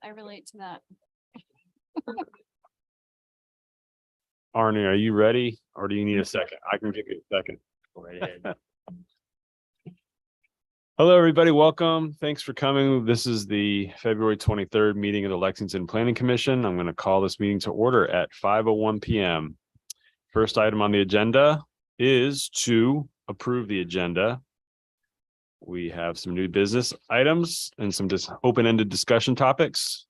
I relate to that. Arnie, are you ready or do you need a second? I can give you a second. Go right ahead. Hello, everybody. Welcome. Thanks for coming. This is the February 23rd meeting of the Lexington Planning Commission. I'm going to call this meeting to order at 5:01 p.m. First item on the agenda is to approve the agenda. We have some new business items and some just open-ended discussion topics.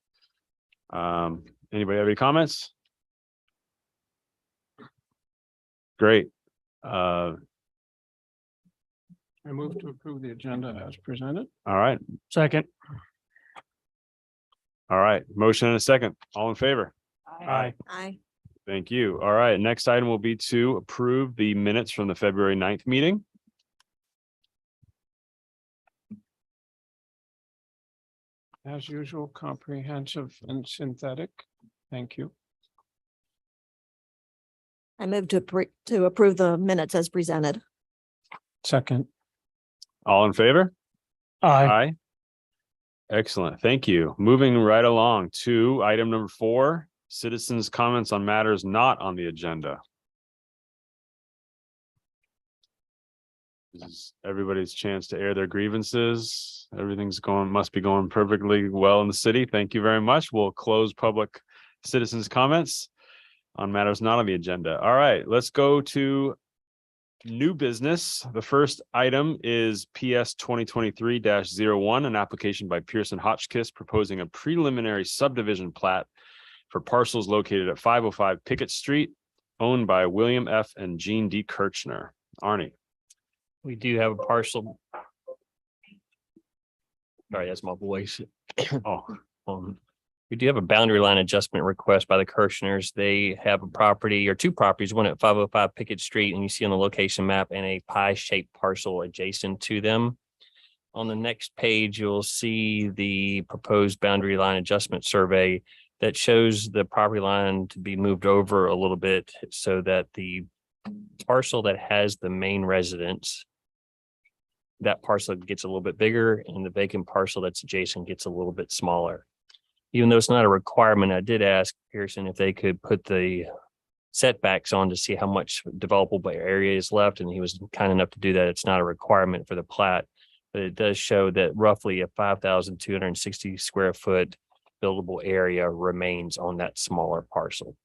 Anybody have any comments? Great. I move to approve the agenda as presented. All right. Second. All right. Motion and a second. All in favor? Aye. Aye. Thank you. All right. Next item will be to approve the minutes from the February 9th meeting. As usual, comprehensive and synthetic. Thank you. I move to approve the minutes as presented. Second. All in favor? Aye. Aye. Excellent. Thank you. Moving right along to item number 4, citizens' comments on matters not on the agenda. This is everybody's chance to air their grievances. Everything's must be going perfectly well in the city. Thank you very much. We'll close public citizens' comments on matters not on the agenda. All right, let's go to new business. The first item is PS 2023-01, an application by Pearson Hotchkiss proposing a preliminary subdivision plat for parcels located at 505 Pickett Street, owned by William F. and Jean D. Kirchner. Arnie. We do have a parcel. Sorry, that's my voice. Oh, We do have a boundary line adjustment request by the Kirchners. They have a property or two properties, one at 505 Pickett Street, and you see on the location map, and a pie-shaped parcel adjacent to them. On the next page, you'll see the proposed boundary line adjustment survey that shows the property line to be moved over a little bit so that the parcel that has the main residence, that parcel gets a little bit bigger, and the vacant parcel that's adjacent gets a little bit smaller. Even though it's not a requirement, I did ask Pearson if they could put the setbacks on to see how much developable area is left, and he was kind enough to do that. It's not a requirement for the plat, but it does show that roughly a 5,260 square foot buildable area remains on that smaller parcel.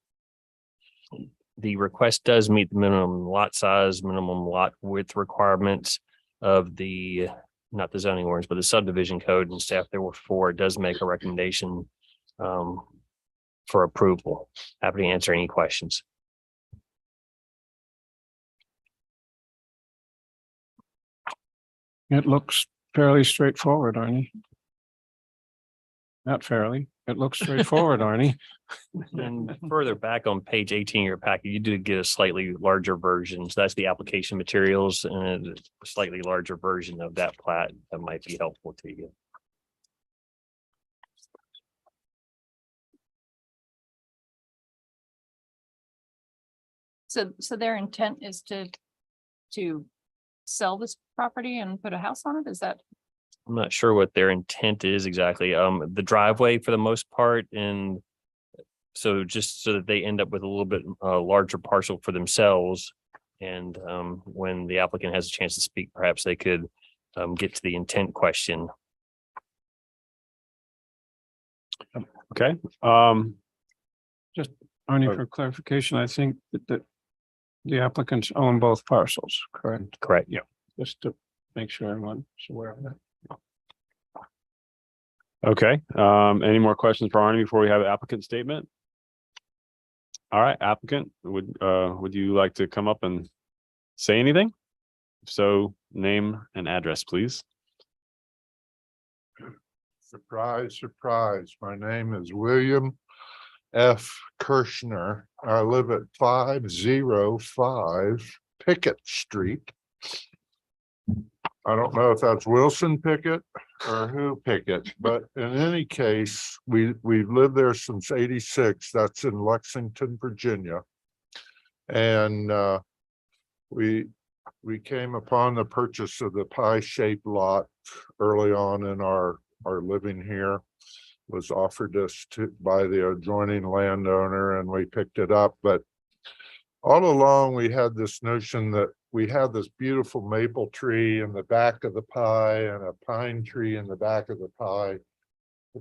The request does meet the minimum lot size, minimum lot width requirements of the, not the zoning ordinance, but the subdivision code, and staff therefore does make a recommendation for approval. Happy to answer any questions. It looks fairly straightforward, Arnie. Not fairly. It looks straightforward, Arnie. And further back on page 18 of your packet, you do get a slightly larger version. So that's the application materials and a slightly larger version of that plat that might be helpful to you. So their intent is to sell this property and put a house on it? Is that? I'm not sure what their intent is exactly. The driveway for the most part, and so just so that they end up with a little bit larger parcel for themselves. And when the applicant has a chance to speak, perhaps they could get to the intent question. okay. Just Arnie, for clarification, I think that the applicants own both parcels, correct? Correct. Just to make sure everyone's aware of that. Okay. Any more questions for Arnie before we have an applicant statement? All right, applicant, would you like to come up and say anything? If so, name and address, please. Surprise, surprise. My name is William F. Kirchner. I live at 505 Pickett Street. I don't know if that's Wilson Pickett or who Pickett, but in any case, we've lived there since '86. That's in Lexington, Virginia. And we came upon the purchase of the pie-shaped lot early on in our living here. was offered us by the adjoining landowner, and we picked it up, but all along, we had this notion that we had this beautiful maple tree in the back of the pie and a pine tree in the back of the pie.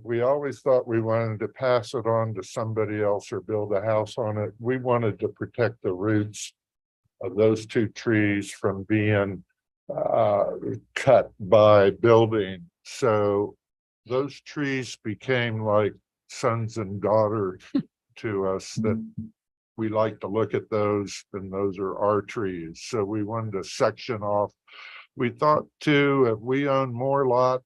We always thought we wanted to pass it on to somebody else or build a house on it. We wanted to protect the roots of those two trees from being cut by building. So those trees became like sons and daughters to us, that we like to look at those, and those are our trees. So we wanted to section off. We thought too, if we own more lot,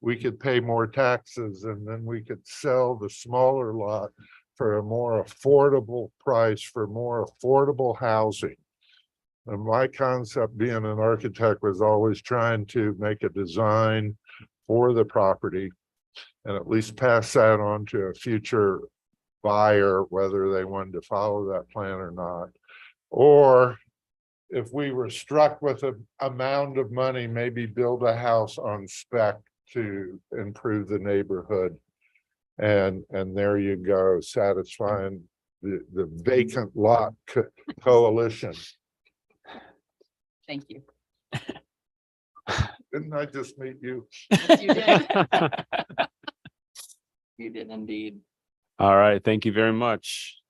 we could pay more taxes, and then we could sell the smaller lot for a more affordable price, for more affordable housing. And my concept, being an architect, was always trying to make a design for the property and at least pass that on to a future buyer, whether they wanted to follow that plan or not. Or if we were struck with an amount of money, maybe build a house on spec to improve the neighborhood. And there you go, satisfying the vacant lot coalition. Thank you. Didn't I just meet you? Yes, you did. You did indeed. All right, thank you very much.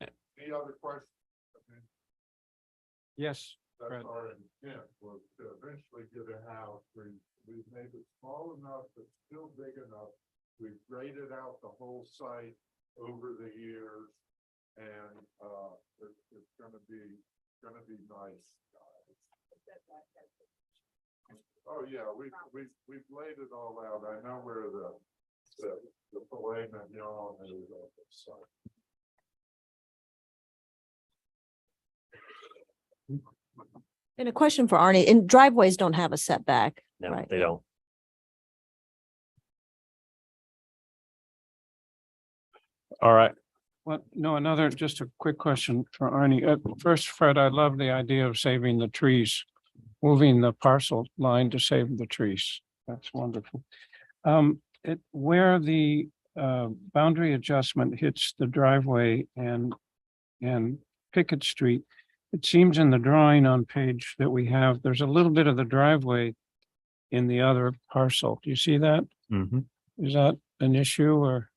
Any other questions? Yes. That's Right. our intent, was to eventually get a house. We've made it small enough, but still big enough. We've graded out the whole site over the years. And it's gonna be nice, guys. Oh, yeah, we've laid it all out. I know where the filet mignon is on the site. And a question for Arnie, and driveways don't have a setback, No, right? they don't. All right, Well, no, just a quick question for Arnie. First, Fred, I love the idea of saving the trees, moving the parcel line to save the trees. That's wonderful. Where the boundary adjustment hits the driveway and Pickett Street, it seems in the drawing on page that we have, there's a little bit of the driveway in the other parcel. Do you see that? Mhm. Is that an issue or?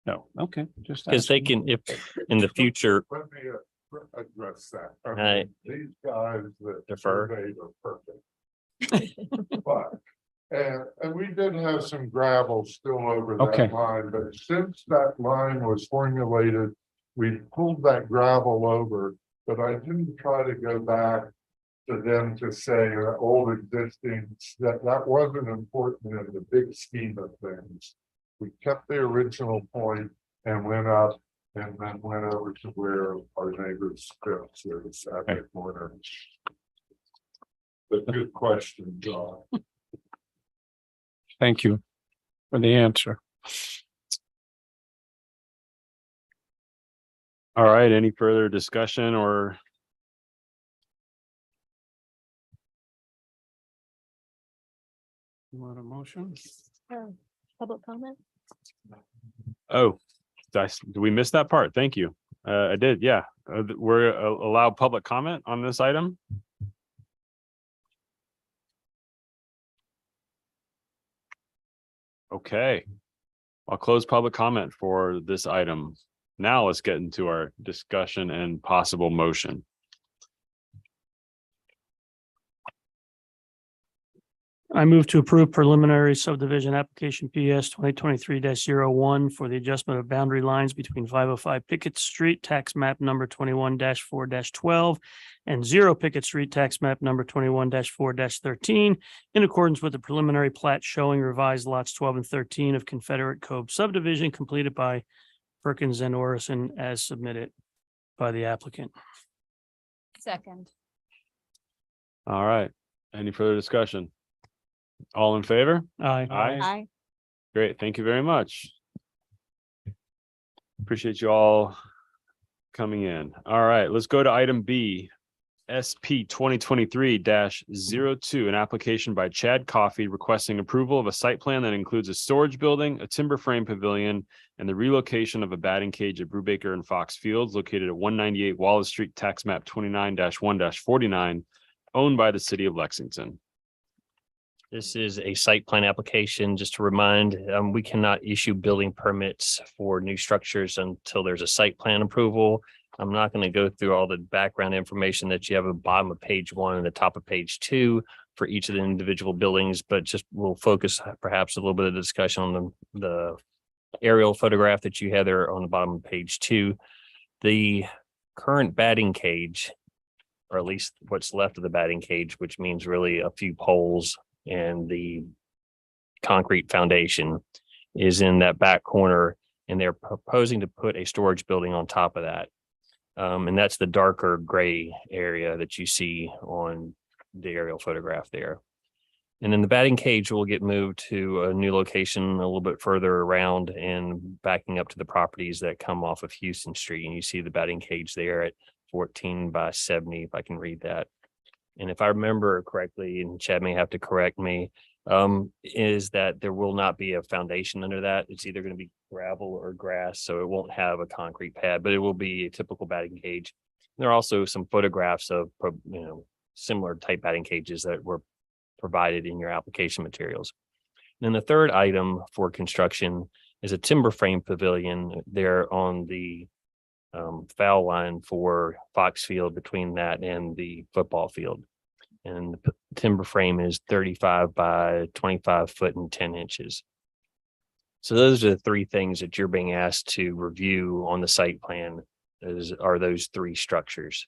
No, okay, just. Because they asking. can, if in the future, Let me address that. I mean, Right. these guys that Defer. surveyed are perfect. But, and we did have some gravel still over Okay. that line, but since that line was formulated, we pulled that gravel over, but I didn't try to go back to them to say old existing, that wasn't important in the big scheme of things. We kept the original point and went up and then went over to where our neighbors fits is at the corner. But good question, John. Thank you for the answer. all right, any further discussion or? You want a motion? Public comment? Oh, did we miss that part? Thank you. I did, yeah. We're allowed public comment on this item. Okay. I'll close public comment for this item. Now let's get into our discussion and possible motion. I move to approve preliminary subdivision application PS 2023-01 for the adjustment of boundary lines between 505 Pickett Street, tax map number 21-4-12 and 0 Pickett Street, tax map number 21-4-13 in accordance with the preliminary plat showing revised lots 12 and 13 of Confederate Cove subdivision completed by Perkins and Orison as submitted by the applicant. Second. All right. Any further discussion? All in favor? Aye. Aye. Aye. Great. Thank you very much. Appreciate you all coming in. All right, let's go to item B. SP 2023-02, an application by Chad Coffey requesting approval of a site plan that includes a storage building, a timber frame pavilion, and the relocation of a batting cage at Brubaker and Fox Fields located at 198 Wallace Street, tax map 29-1-49, owned by the city of Lexington. This is a site plan application. Just to remind, we cannot issue building permits for new structures until there's a site plan approval. I'm not going to go through all the background information that you have at the bottom of page 1 and the top of page 2 for each of the individual buildings, but just we'll focus perhaps a little bit of discussion on the aerial photograph that you have there on the bottom of page 2. The current batting cage, or at least what's left of the batting cage, which means really a few poles and the concrete foundation, is in that back corner, and they're proposing to put a storage building on top of that. And that's the darker gray area that you see on the aerial photograph there. And then the batting cage will get moved to a new location a little bit further around and backing up to the properties that come off of Houston Street. And you see the batting cage there at 14 by 70, if I can read that. And if I remember correctly, and Chad may have to correct me, is that there will not be a foundation under that. It's either going to be gravel or grass, so it won't have a concrete pad, but it will be a typical batting cage. There are also some photographs of, similar type batting cages that were provided in your application materials. And then the third item for construction is a timber frame pavilion there on the foul line for Fox Field, between that and the football field. And the timber frame is 35 by 25 foot and 10 inches. So those are the three things that you're being asked to review on the site plan, are those three structures.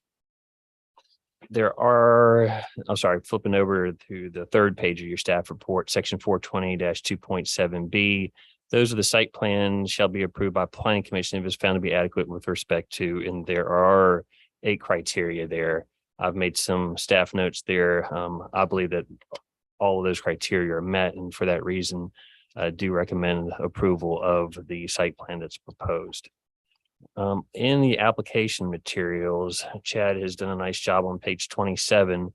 Flipping over to the third page of your staff report, section 420-2.7B. Those are the site plans shall be approved by planning commission if it's found to be adequate with respect to, and there are 8 criteria there. I've made some staff notes there. I believe that all of those criteria are met, and for that reason, I do recommend approval of the site plan that's proposed. In the application materials, Chad has done a nice job on page 27,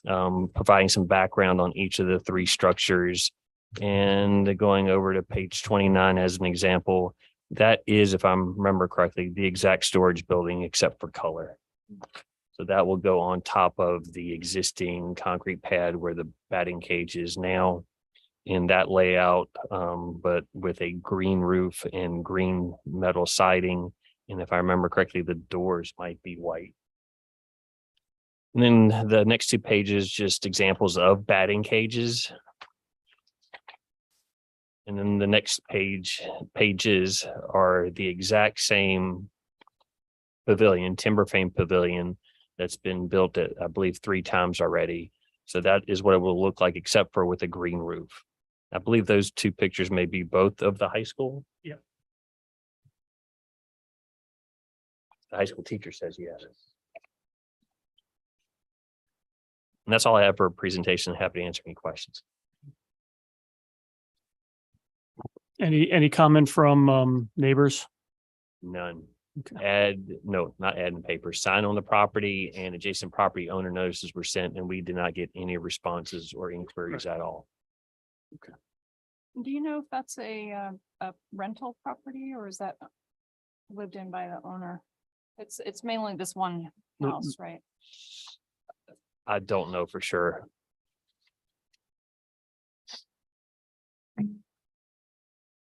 providing some background on each of the 3 structures. And going over to page 29 as an example, that is, if I remember correctly, the exact storage building except for color. So that will go on top of the existing concrete pad where the batting cage is now, in that layout, but with a green roof and green metal siding. And if I remember correctly, the doors might be white. And then the next 2 pages, just examples of batting cages. And then the next pages are the exact same pavilion, timber frame pavilion, that's been built at, I believe, 3 times already. So that is what it will look like, except for with a green roof. I believe those 2 pictures may be both of the high school. Yeah. The high school teacher says yes. And that's all I have for a presentation. Happy to answer any questions. Any comment from neighbors? None. Okay. Not add in paper, sign on the property, and adjacent property owner notices were sent, and we did not get any responses or inquiries at all. Do you know if that's a rental property, or is that lived in by the owner? It's mainly this one No. house, right? I don't know for sure.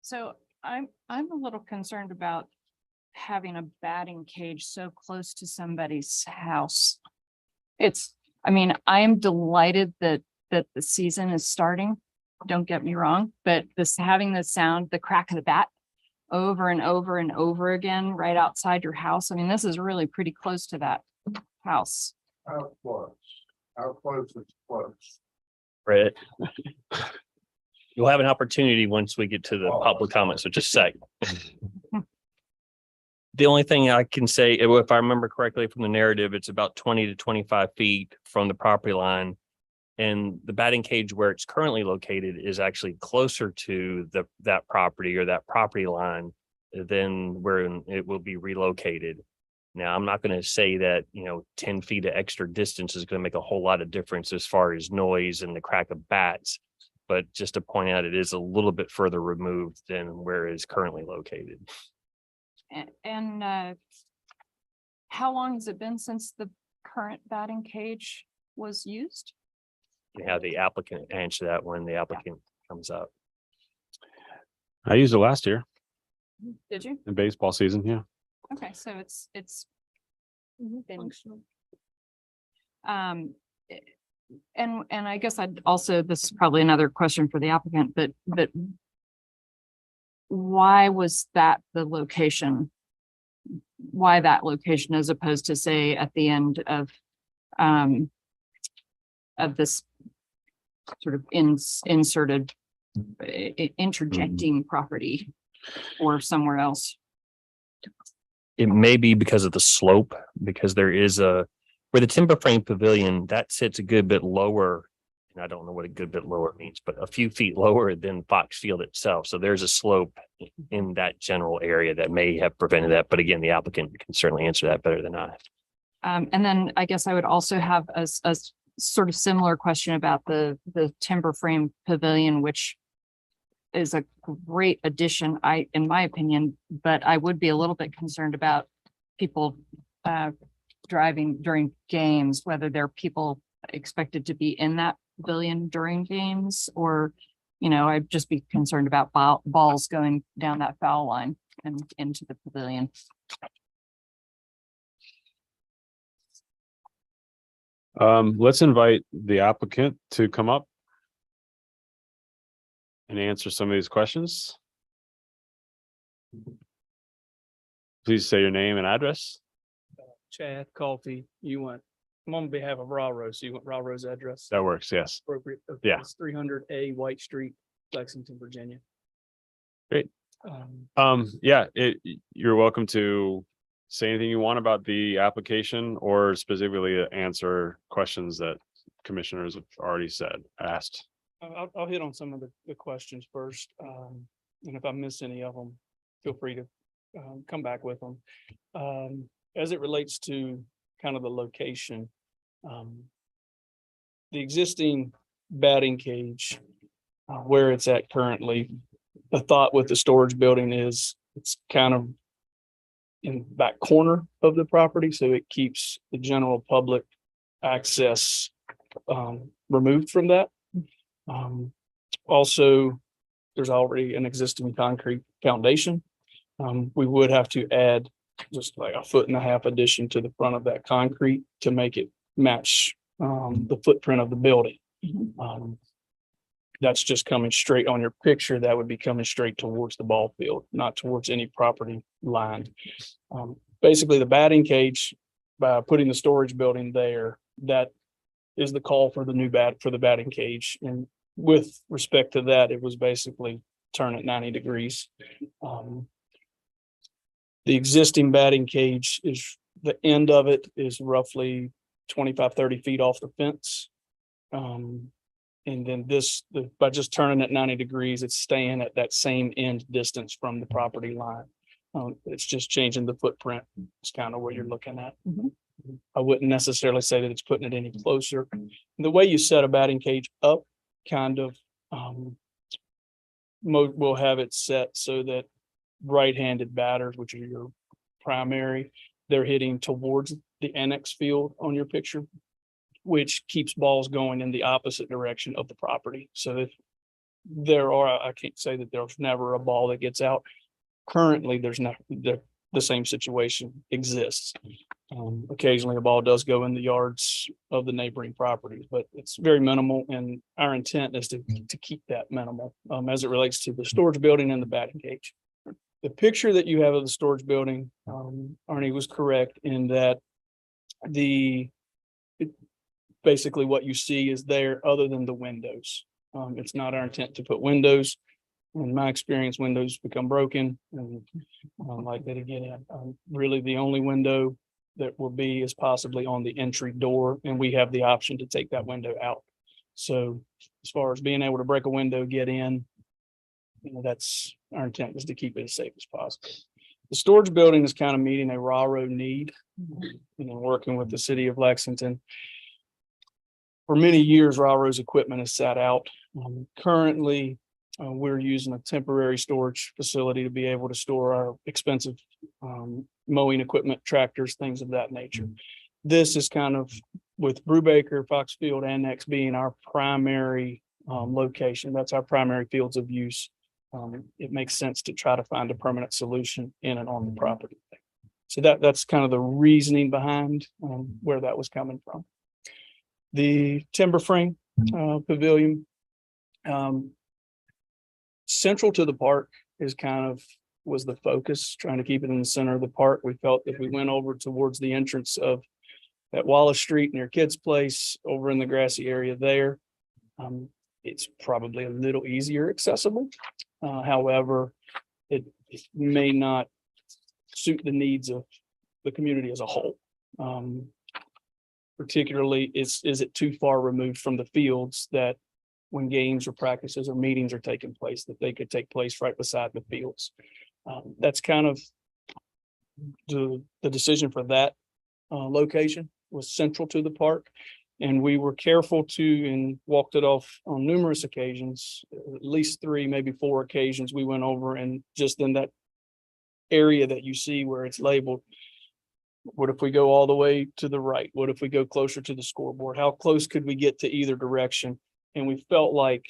So I'm a little concerned about having a batting cage so close to somebody's house. I am delighted that the season is starting. Don't get me wrong, but having the sound, the crack of the bat over and over and over again, right outside your house. This is really pretty close to that house. How close? How close is close? Right. You'll have an opportunity once we get to the public comments, so just a sec. The only thing I can say, if I remember correctly from the narrative, it's about 20 to 25 feet from the property line. And the batting cage where it's currently located is actually closer to that property or that property line than where it will be relocated. Now, I'm not going to say that, 10 feet of extra distance is going to make a whole lot of difference as far as noise and the crack of bats. But just to point out, it is a little bit further removed than where it is currently located. And how long has it been since the current batting cage was used? You have the applicant answer that when the applicant comes up. I used it last year Did you? in baseball season. Yeah. Okay, so it's Mhm, been, functional. um, and I guess I'd also, this is probably another question for the applicant, but why was that the location? Why that location as opposed to say at the end of this sort of inserted interjecting property or somewhere else? It may be because of the slope, because there is where the timber frame pavilion, that sits a good bit lower. And I don't know what a good bit lower means, but a few feet lower than Fox Field itself. So there's a slope in that general area that may have prevented that. But again, the applicant can certainly answer that better than I. And then I guess I would also have a sort of similar question about the timber frame pavilion, which is a great addition, in my opinion, but I would be a little bit concerned about people driving during games, whether there are people expected to be in that pavilion during games, or, I'd just be concerned about balls going down that foul line and into the pavilion. Let's invite the applicant to come up and answer some of these questions. Please say your name and address. Chad Coffey, I'm on behalf of Raw Rose, so you want Raw Rose address? That works. Yes. Appropriate. Okay, Yeah. It's 300A White Street, Lexington, Virginia. Great. Um, You're welcome to say anything you want about the application or specifically answer questions that commissioners have already asked. I'll hit on some of the questions first. And if I miss any of them, feel free to come back with them. As it relates to kind of the location, the existing batting cage, where it's at currently, the thought with the storage building is it's kind of in the back corner of the property, so it keeps the general public access removed from that. Also, there's already an existing concrete foundation. We would have to add just like a 1.5 foot addition to the front of that concrete to make it match the footprint of the building. That's just coming straight on your picture. That would be coming straight towards the ball field, not towards any property line. Basically, the batting cage, by putting the storage building there, that is the call for the batting cage. And with respect to that, it was basically turn it 90 degrees. The existing batting cage the end of it is roughly 25, 30 feet off the fence. And then by just turning it 90 degrees, it's staying at that same end distance from the property line. It's just changing the footprint. It's kind of what you're looking at. I wouldn't necessarily say that it's putting it any closer. The way you set a batting cage up kind of will have it set so that right-handed batters, which are your primary, they're hitting towards the annex field on your picture, which keeps balls going in the opposite direction of the property. So if I can't say that there's never a ball that gets out. Currently, the same situation exists. Occasionally a ball does go in the yards of the neighboring properties, but it's very minimal. And our intent is to keep that minimal as it relates to the storage building and the batting cage. The picture that you have of the storage building, Arnie was correct in that basically what you see is there other than the windows. It's not our intent to put windows. In my experience, windows become broken and like that again. Really, the only window that will be is possibly on the entry door, and we have the option to take that window out. So as far as being able to break a window, get in, that's our intent is to keep it as safe as possible. The storage building is kind of meeting a railroad need, working with the city of Lexington. For many years, railroad's equipment has sat out. Currently, we're using a temporary storage facility to be able to store our expensive mowing equipment, tractors, things of that nature. This is kind of with Brubaker, Foxfield Annex being our primary location. That's our primary fields of use. It makes sense to try to find a permanent solution in and on the property. So that's kind of the reasoning behind where that was coming from. The timber frame pavilion, central to the park is was the focus, trying to keep it in the center of the park. We felt if we went over towards the entrance of that Wallace Street near Kids Place over in the grassy area there, it's probably a little easier accessible. However, it may not suit the needs of the community as a whole. Particularly, is it too far removed from the fields that when games or practices or meetings are taking place, that they could take place right beside the fields. That's kind of the decision for that location was central to the park. And we were careful to, and walked it off on numerous occasions, at least 3, maybe 4 occasions. We went over and just in that area that you see where it's labeled, what if we go all the way to the right? What if we go closer to the scoreboard? How close could we get to either direction? And we felt like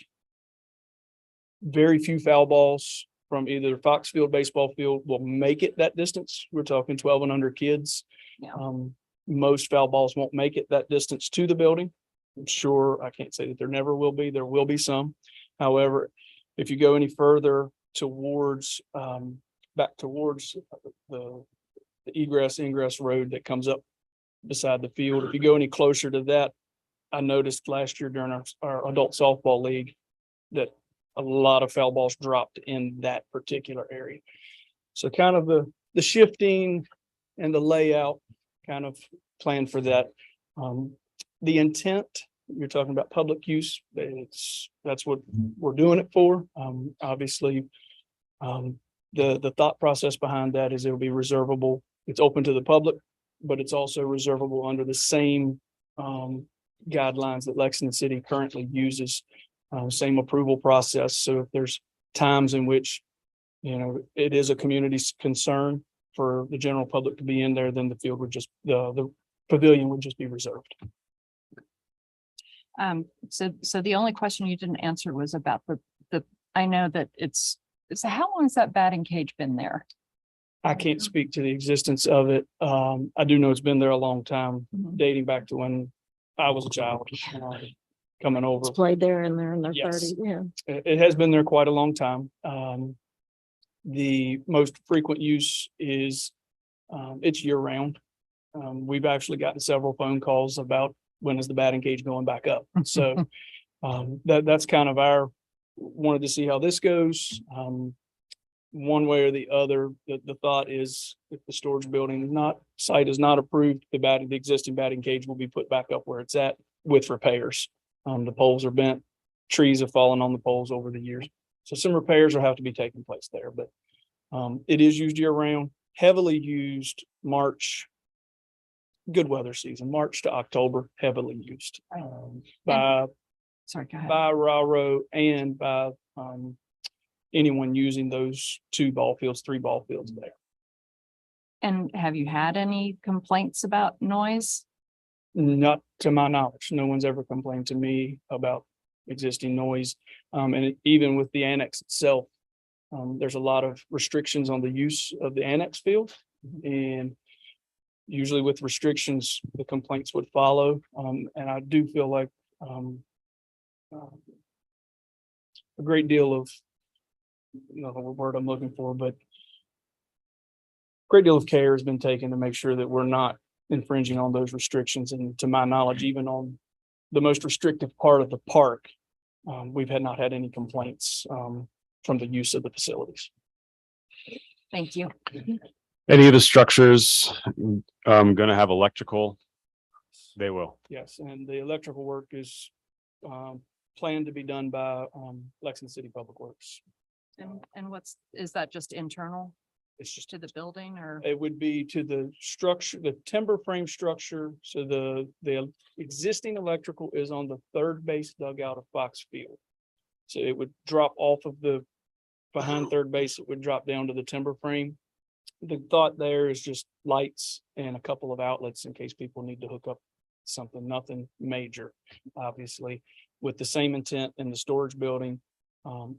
very few foul balls from either Foxfield baseball field will make it that distance. We're talking 12 and under kids. Yeah. Most foul balls won't make it that distance to the building. I'm sure, I can't say that there never will be. There will be some. However, if you go any further towards, back towards the egress ingress road that comes up beside the field, if you go any closer to that, I noticed last year during our adult softball league that a lot of foul balls dropped in that particular area. So kind of the shifting and the layout kind of planned for that. The intent, you're talking about public use, that's what we're doing it for. Obviously, the thought process behind that is it'll be reservable. It's open to the public, but it's also reservable under the same guidelines that Lexington City currently uses, same approval process. So if there's times in which, it is a community's concern for the general public to be in there, then the field would just, the pavilion would just be reserved. So the only question you didn't answer was about I know that so how long has that batting cage been there? I can't speak to the existence of it. I do know it's been there a long time, dating back to when I was a child, coming over. It's played there and they're in their Yes. 30s. Yeah. It has been there quite a long time. The most frequent use is, it's year round. We've actually gotten several phone calls about when is the batting cage going back up. So that's kind of wanted to see how this goes. One way or the other, the thought is if the storage building site is not approved, the existing batting cage will be put back up where it's at with repairs. The poles are bent, trees have fallen on the poles over the years. So some repairs will have to be taking place there, but it is used year round, heavily used March, good weather season, March to October, heavily used by Sorry, go ahead. railroad and by anyone using those 2 ball fields, 3 ball fields there. And have you had any complaints about noise? Not to my knowledge. No one's ever complained to me about existing noise. And even with the annex itself, there's a lot of restrictions on the use of the annex field. And usually with restrictions, the complaints would follow. And I do feel like a great deal of, the word I'm looking for, but great deal of care has been taken to make sure that we're not infringing on those restrictions. And to my knowledge, even on the most restrictive part of the park, we've not had any complaints from the use of the facilities. Thank you. Any of the structures gonna have electrical? They will. Yes, and the electrical work is planned to be done by Lexington City Public Works. And is that just internal? It's just To the building or? it would be to the structure, the timber frame structure. So the existing electrical is on the third base dugout of Fox Field. So it would drop off of the behind third base, it would drop down to the timber frame. The thought there is just lights and a couple of outlets in case people need to hook up something, nothing major, obviously, with the same intent in the storage building.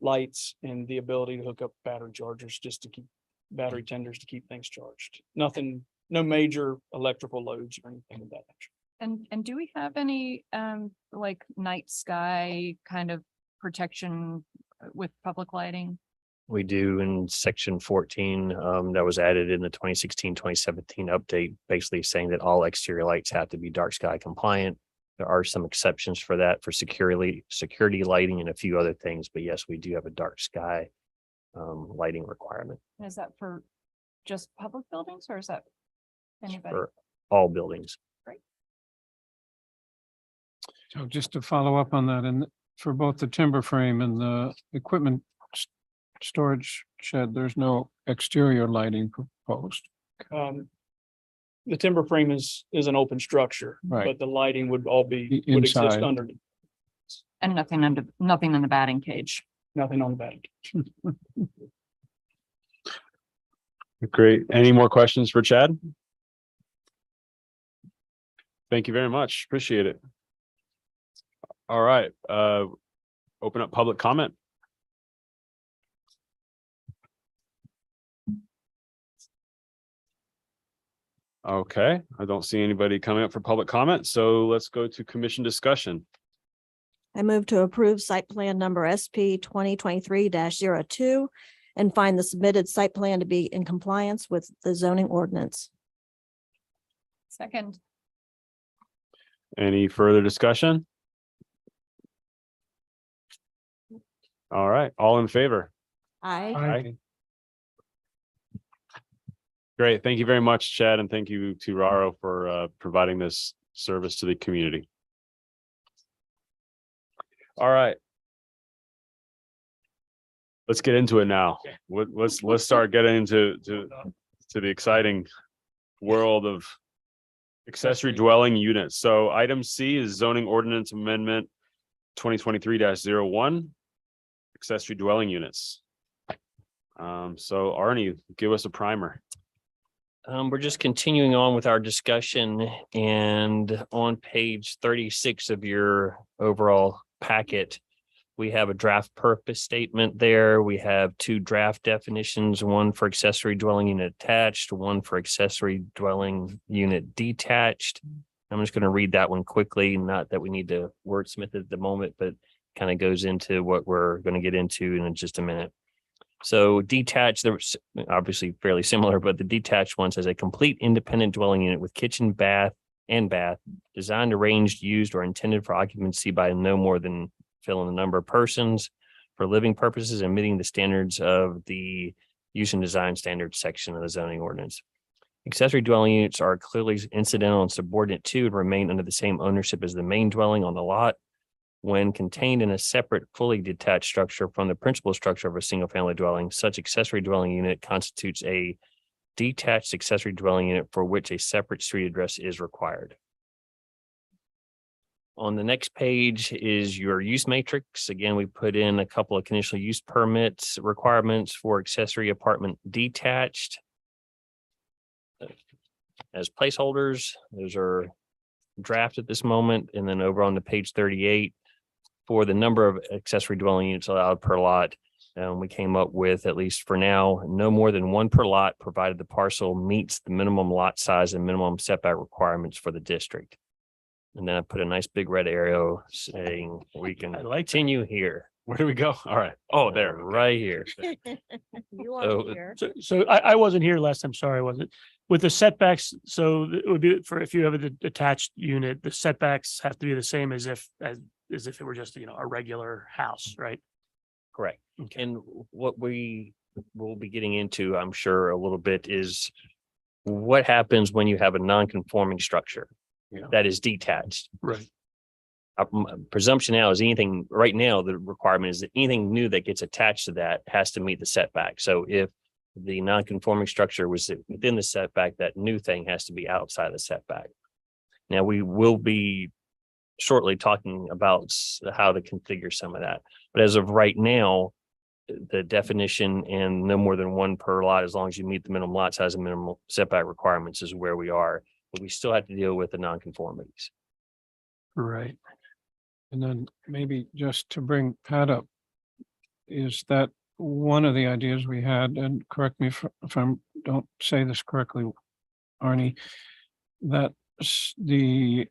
Lights and the ability to hook up battery chargers just to keep battery tenders to keep things charged. Nothing, no major electrical loads or anything of that nature. And do we have any, like night sky kind of protection with public lighting? We do in section 14, that was added in the 2016-2017 update, basically saying that all exterior lights have to be dark sky compliant. There are some exceptions for that for security lighting and a few other things, but yes, we do have a dark sky lighting requirement And is that for just public buildings or is that anybody? for all buildings. So just to follow up on that, and for both the timber frame and the equipment storage shed, there's no exterior lighting proposed. The timber frame is an open structure, Right. but the lighting would all be, The would exist inside. underneath, And nothing in the batting cage. nothing on the back. Great. Any more questions for Chad? Thank you very much. Appreciate it. All right, open up public comment. Okay, I don't see anybody coming up for public comment, so let's go to commission discussion. I move to approve site plan number SP 2023-02 and find the submitted site plan to be in compliance with the zoning ordinance. Second, Any further discussion? All right, all in favor? Aye. Aye. Great. Thank you very much, Chad, and thank you to Raro for providing this service to the community. All right. Let's get into it now. Let's start getting into the exciting world of accessory dwelling units. So item C is zoning ordinance amendment 2023-01, accessory dwelling units. So Arnie, give us a primer. We're just continuing on with our discussion, and on page 36 of your overall packet, we have a draft purpose statement there. We have two draft definitions, one for accessory dwelling unit attached, one for accessory dwelling unit detached. I'm just going to read that one quickly, not that we need to wordsmith it at the moment, but kind of goes into what we're going to get into in just a minute. So detached, there's obviously fairly similar, but the detached one says a complete independent dwelling unit with kitchen, bath, designed, arranged, used, or intended for occupancy by no more than fill in the number of persons for living purposes and meeting the standards of the use and design standards section of the zoning ordinance. Accessory dwelling units are clearly incidental and subordinate to and remain under the same ownership as the main dwelling on the lot. When contained in a separate, fully detached structure from the principal structure of a single-family dwelling, such accessory dwelling unit constitutes a detached accessory dwelling unit for which a separate street address is required. On the next page is your use matrix. Again, we put in a couple of conditional use permits requirements for accessory apartment detached as placeholders. Those are draft at this moment. And then over on the page 38, for the number of accessory dwelling units allowed per lot, we came up with, at least for now, no more than one per lot, provided the parcel meets the minimum lot size and minimum setback requirements for the district. And then I put a nice big red arrow saying we can continue here. Where do we go? All right. Oh, there. Right here. You So- are here. So I wasn't here last time. Sorry, I wasn't. With the setbacks, so it would be for if you have a detached unit, the setbacks have to be the same as if it were just, a regular house, right? Correct. And what we will be getting into, I'm sure, a little bit is what happens when you have a non-conforming structure that is detached. Right. Presumption now is anything right now, the requirement is that anything new that gets attached to that has to meet the setback. So if the non-conforming structure was within the setback, that new thing has to be outside the setback. Now, we will be shortly talking about how to configure some of that. But as of right now, the definition and no more than one per lot, as long as you meet the minimum lot size and minimum setback requirements, is where we are. But we still have to deal with the nonconformities. Right. And then maybe just to bring Pat up, is that one of the ideas we had, and correct me if I don't say this correctly, Arnie, that the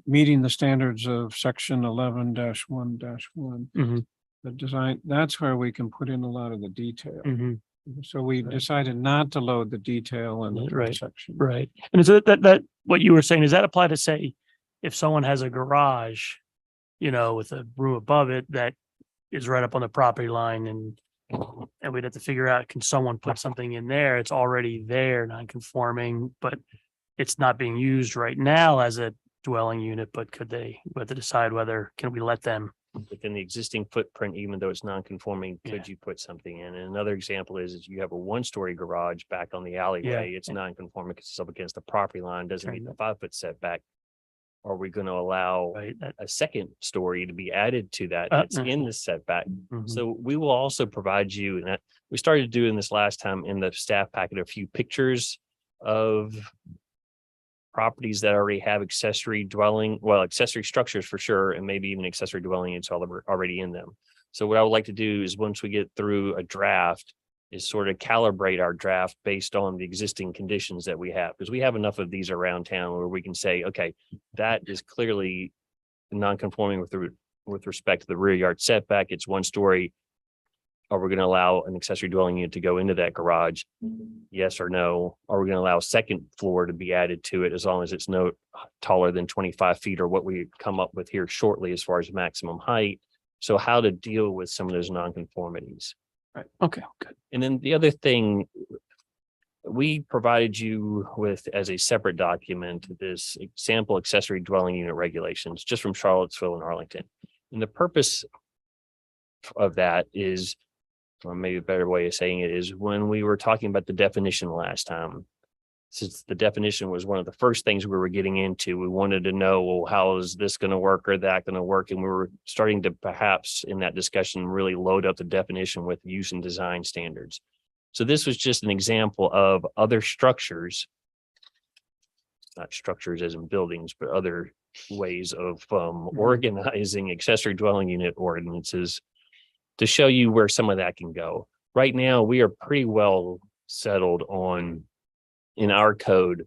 meeting the standards of section 11-1-1, Mhm. the design, that's where we can put in a lot of the detail. Mhm. So we decided not to load the detail in the Right. section. Right. And is it that what you were saying, does that apply to say if someone has a garage, with a room above it that is right up on the property line and we'd have to figure out, can someone put something in there? It's already there, non-conforming, but it's not being used right now as a dwelling unit, but we have to decide whether, can we let them? Within the existing footprint, even though it's non-conforming, Yeah. could you put something in? And another example is you have a one-story garage back on the alleyway. It's Yeah. non-conforming because it's up against the property line, doesn't meet Turn the 5-foot setback. Are we going to allow Right. a second story to be added to that? That's in the setback. Mhm. So we will also provide you, and we started doing this last time in the staff packet, a few pictures of properties that already have accessory structures for sure, and maybe even accessory dwelling units already in them. So what I would like to do is, once we get through a draft, is sort of calibrate our draft based on the existing conditions that we have, because we have enough of these around town where we can say, okay, that is clearly non-conforming with respect to the rear yard setback. It's one story. Are we going to allow an accessory dwelling unit to go into that garage? Yes or no? Are we going to allow a second floor to be added to it, as long as it's no taller than 25 feet, or what we come up with here shortly as far as maximum height? So how to deal with some of those nonconformities. Right. Okay, good. And then the other thing, we provided you with, as a separate document, this sample accessory dwelling unit regulations just from Charlottesville and Arlington. And the purpose of that is, or maybe a better way of saying it is, when we were talking about the definition last time, since the definition was one of the first things we were getting into, we wanted to know, well, how is this going to work or that going to work? And we were starting to perhaps in that discussion really load up the definition with use and design standards. So this was just an example of other structures, not structures as in buildings, but other ways of organizing accessory dwelling unit ordinances to show you where some of that can go. Right now, we are pretty well settled on, in our code,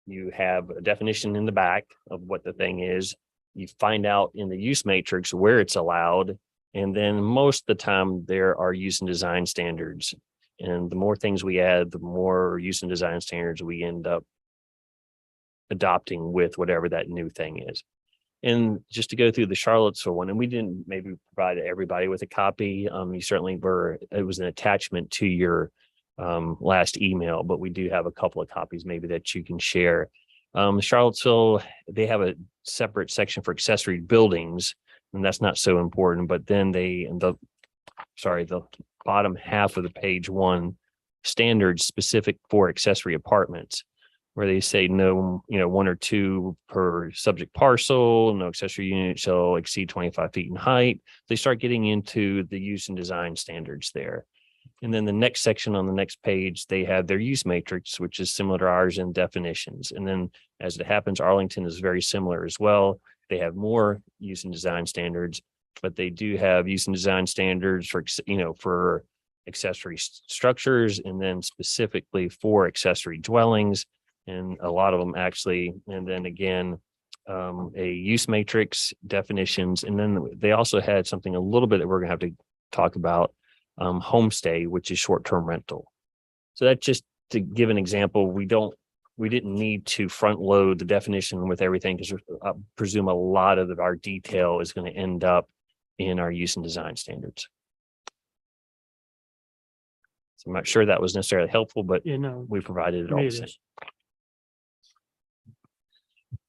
you have a definition in the back of what the thing is. You find out in the use matrix where it's allowed. And then most of the time there are use and design standards. And the more things we add, the more use and design standards we end up adopting with whatever that new thing is. And just to go through the Charlottesville one, and we didn't maybe provide everybody with a copy. You certainly were, it was an attachment to your last email, but we do have a couple of copies maybe that you can share. Charlottesville, they have a separate section for accessory buildings, and that's not so important, but then the bottom half of the page one, standards specific for accessory apartments, where they say no, one or two per subject parcel, no accessory unit shall exceed 25 feet in height. They start getting into the use and design standards there. And then the next section on the next page, they have their use matrix, which is similar to ours in definitions. And then as it happens, Arlington is very similar as well. They have more use and design standards, but they do have use and design standards for accessory structures, and then specifically for accessory dwellings. And a lot of them actually, and then again, a use matrix, definitions. And then they also had something a little bit that we're gonna have to talk about, homestay, which is short-term rental. So that's just to give an example. We didn't need to front load the definition with everything, because I presume a lot of our detail is going to end up in our use and design standards. So I'm not sure that was necessarily helpful, but we provided it all the same.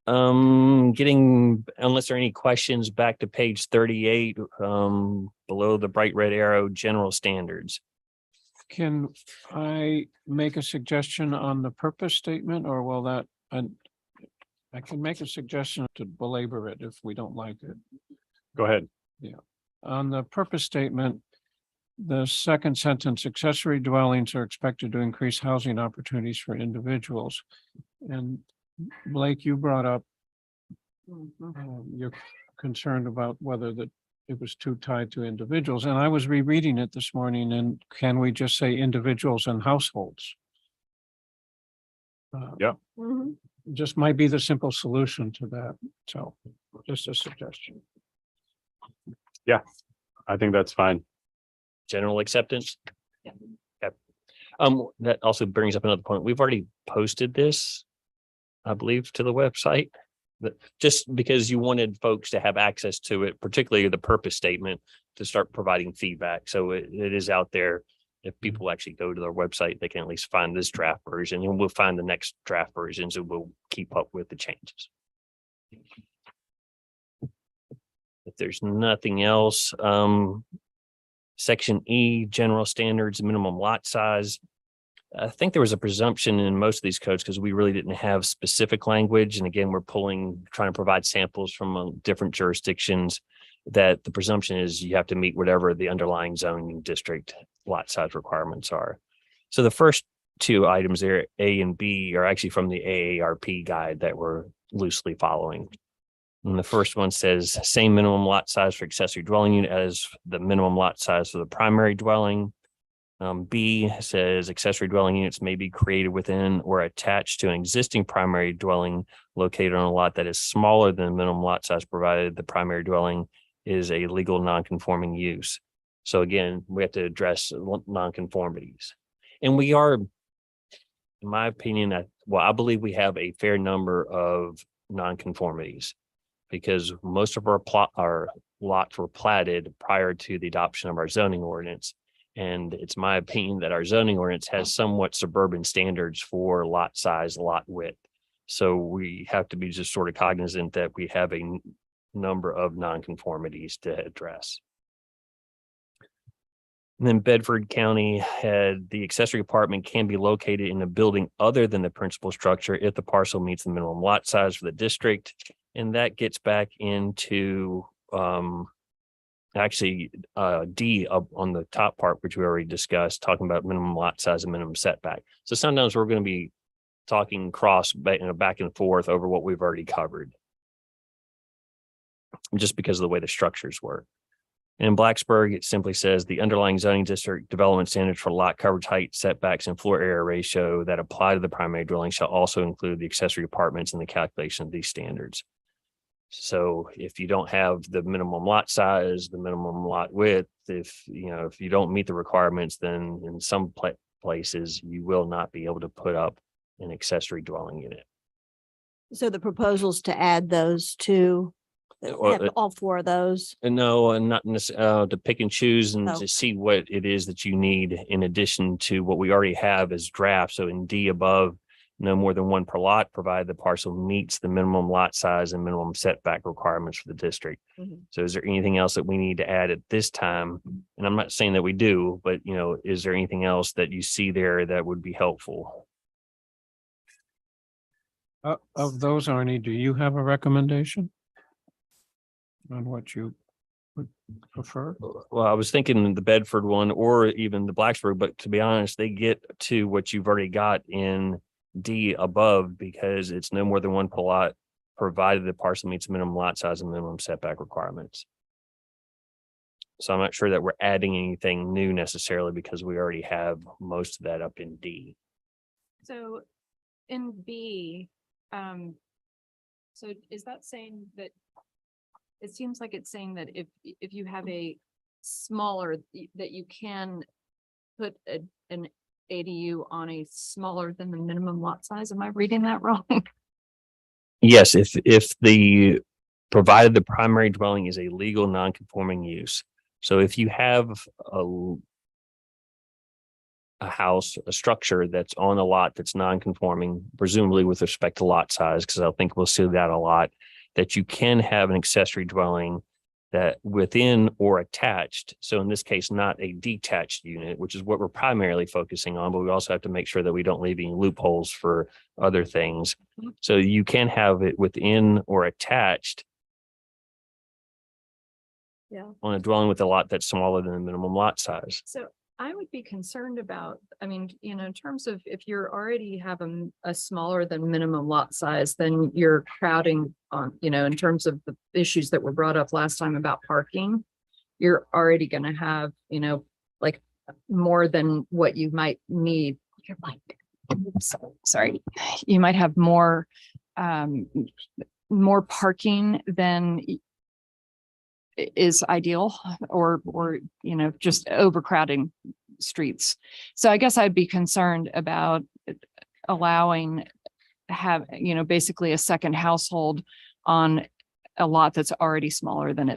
Unless there are any questions, back to page 38, below the bright red arrow, general standards. Can I make a suggestion on the purpose statement, or will that, I can make a suggestion to belabor it if we don't like it. Go ahead. On the purpose statement, the second sentence, accessory dwellings are expected to increase housing opportunities for individuals. And Blake, you brought up, you're concerned about whether that it was too tied to individuals. And I was rereading it this morning, and can we just say individuals and households? Yeah. Just might be the simple solution to that. So just a suggestion. I think that's fine. General acceptance? Yeah. Yep. That also brings up another point. We've already posted this, I believe, to the website. But just because you wanted folks to have access to it, particularly the purpose statement, to start providing feedback. So it is out there. If people actually go to their website, they can at least find this draft version, and we'll find the next draft versions, and we'll keep up with the changes. If there's nothing else, section E, general standards, minimum lot size. I think there was a presumption in most of these codes because we really didn't have specific language. And again, we're trying to provide samples from different jurisdictions, that the presumption is you have to meet whatever the underlying zoning district lot size requirements are. So the first two items there, A and B, are actually from the AARP guide that we're loosely following. And the first one says same minimum lot size for accessory dwelling unit as the minimum lot size for the primary dwelling. B says accessory dwelling units may be created within or attached to an existing primary dwelling located on a lot that is smaller than the minimum lot size, provided the primary dwelling is a legal non-conforming use. So again, we have to address non-conformities. And we are, in my opinion, I believe we have a fair number of non-conformities, because most of our lots were platted prior to the adoption of our zoning ordinance. And it's my opinion that our zoning ordinance has somewhat suburban standards for lot size, lot width. So we have to be just sort of cognizant that we have a number of nonconformities to address. And then Bedford County had the accessory apartment can be located in a building other than the principal structure if the parcel meets the minimum lot size for the district. And that gets back into D up on the top part, which we already discussed, talking about minimum lot size and minimum setback. So sometimes we're going to be talking back and forth over what we've already covered, just because of the way the structures work. And in Blacksburg, it simply says the underlying zoning district development standards for lot coverage, height, setbacks, and floor area ratio that apply to the primary dwelling shall also include the accessory apartments in the calculation of these standards. So if you don't have the minimum lot size, the minimum lot width, if you don't meet the requirements, then in some places you will not be able to put up an accessory dwelling unit. So the proposals to add those two, have all four of those. No, and not necessarily to pick and choose and Oh. to see what it is that you need in addition to what we already have as draft. So in D above, no more than one per lot, provided the parcel meets the minimum lot size and minimum setback requirements for the district. Mhm. So is there anything else that we need to add at this time? And I'm not saying that we do, but is there anything else that you see there that would be helpful? Of those, Arnie, do you have a recommendation on what you would prefer? Well, I was thinking the Bedford one or even the Blacksburg, but to be honest, they get to what you've already got in D above, because it's no more than one per lot, provided the parcel meets minimum lot size and minimum setback requirements. So I'm not sure that we're adding anything new necessarily, because we already have most of that up in D. So in B, so is that saying that it seems like it's saying that if you have a smaller, that you can put an ADU on a smaller than the minimum lot size? Am I reading that wrong? Yes, if the provided the primary dwelling is a legal non-conforming use. So if you have a house, a structure that's on a lot that's non-conforming, presumably with respect to lot size, because I think we'll see that a lot, that you can have an accessory dwelling that within or attached, so in this case, not a detached unit, which is what we're primarily focusing on, but we also have to make sure that we don't leave any loopholes for other things. So you can have it within or attached Yeah. on a dwelling with a lot that's smaller than the minimum lot size. So I would be concerned about, I mean, in terms of if you're already have a smaller than minimum lot size, then you're crowding on, in terms of the issues that were brought up last time about parking. You're already gonna have, like more than what you might need. You're like, oops, sorry, you might have more parking than is ideal or, just overcrowding streets. So I guess I'd be concerned about allowing basically a second household on a lot that's already smaller than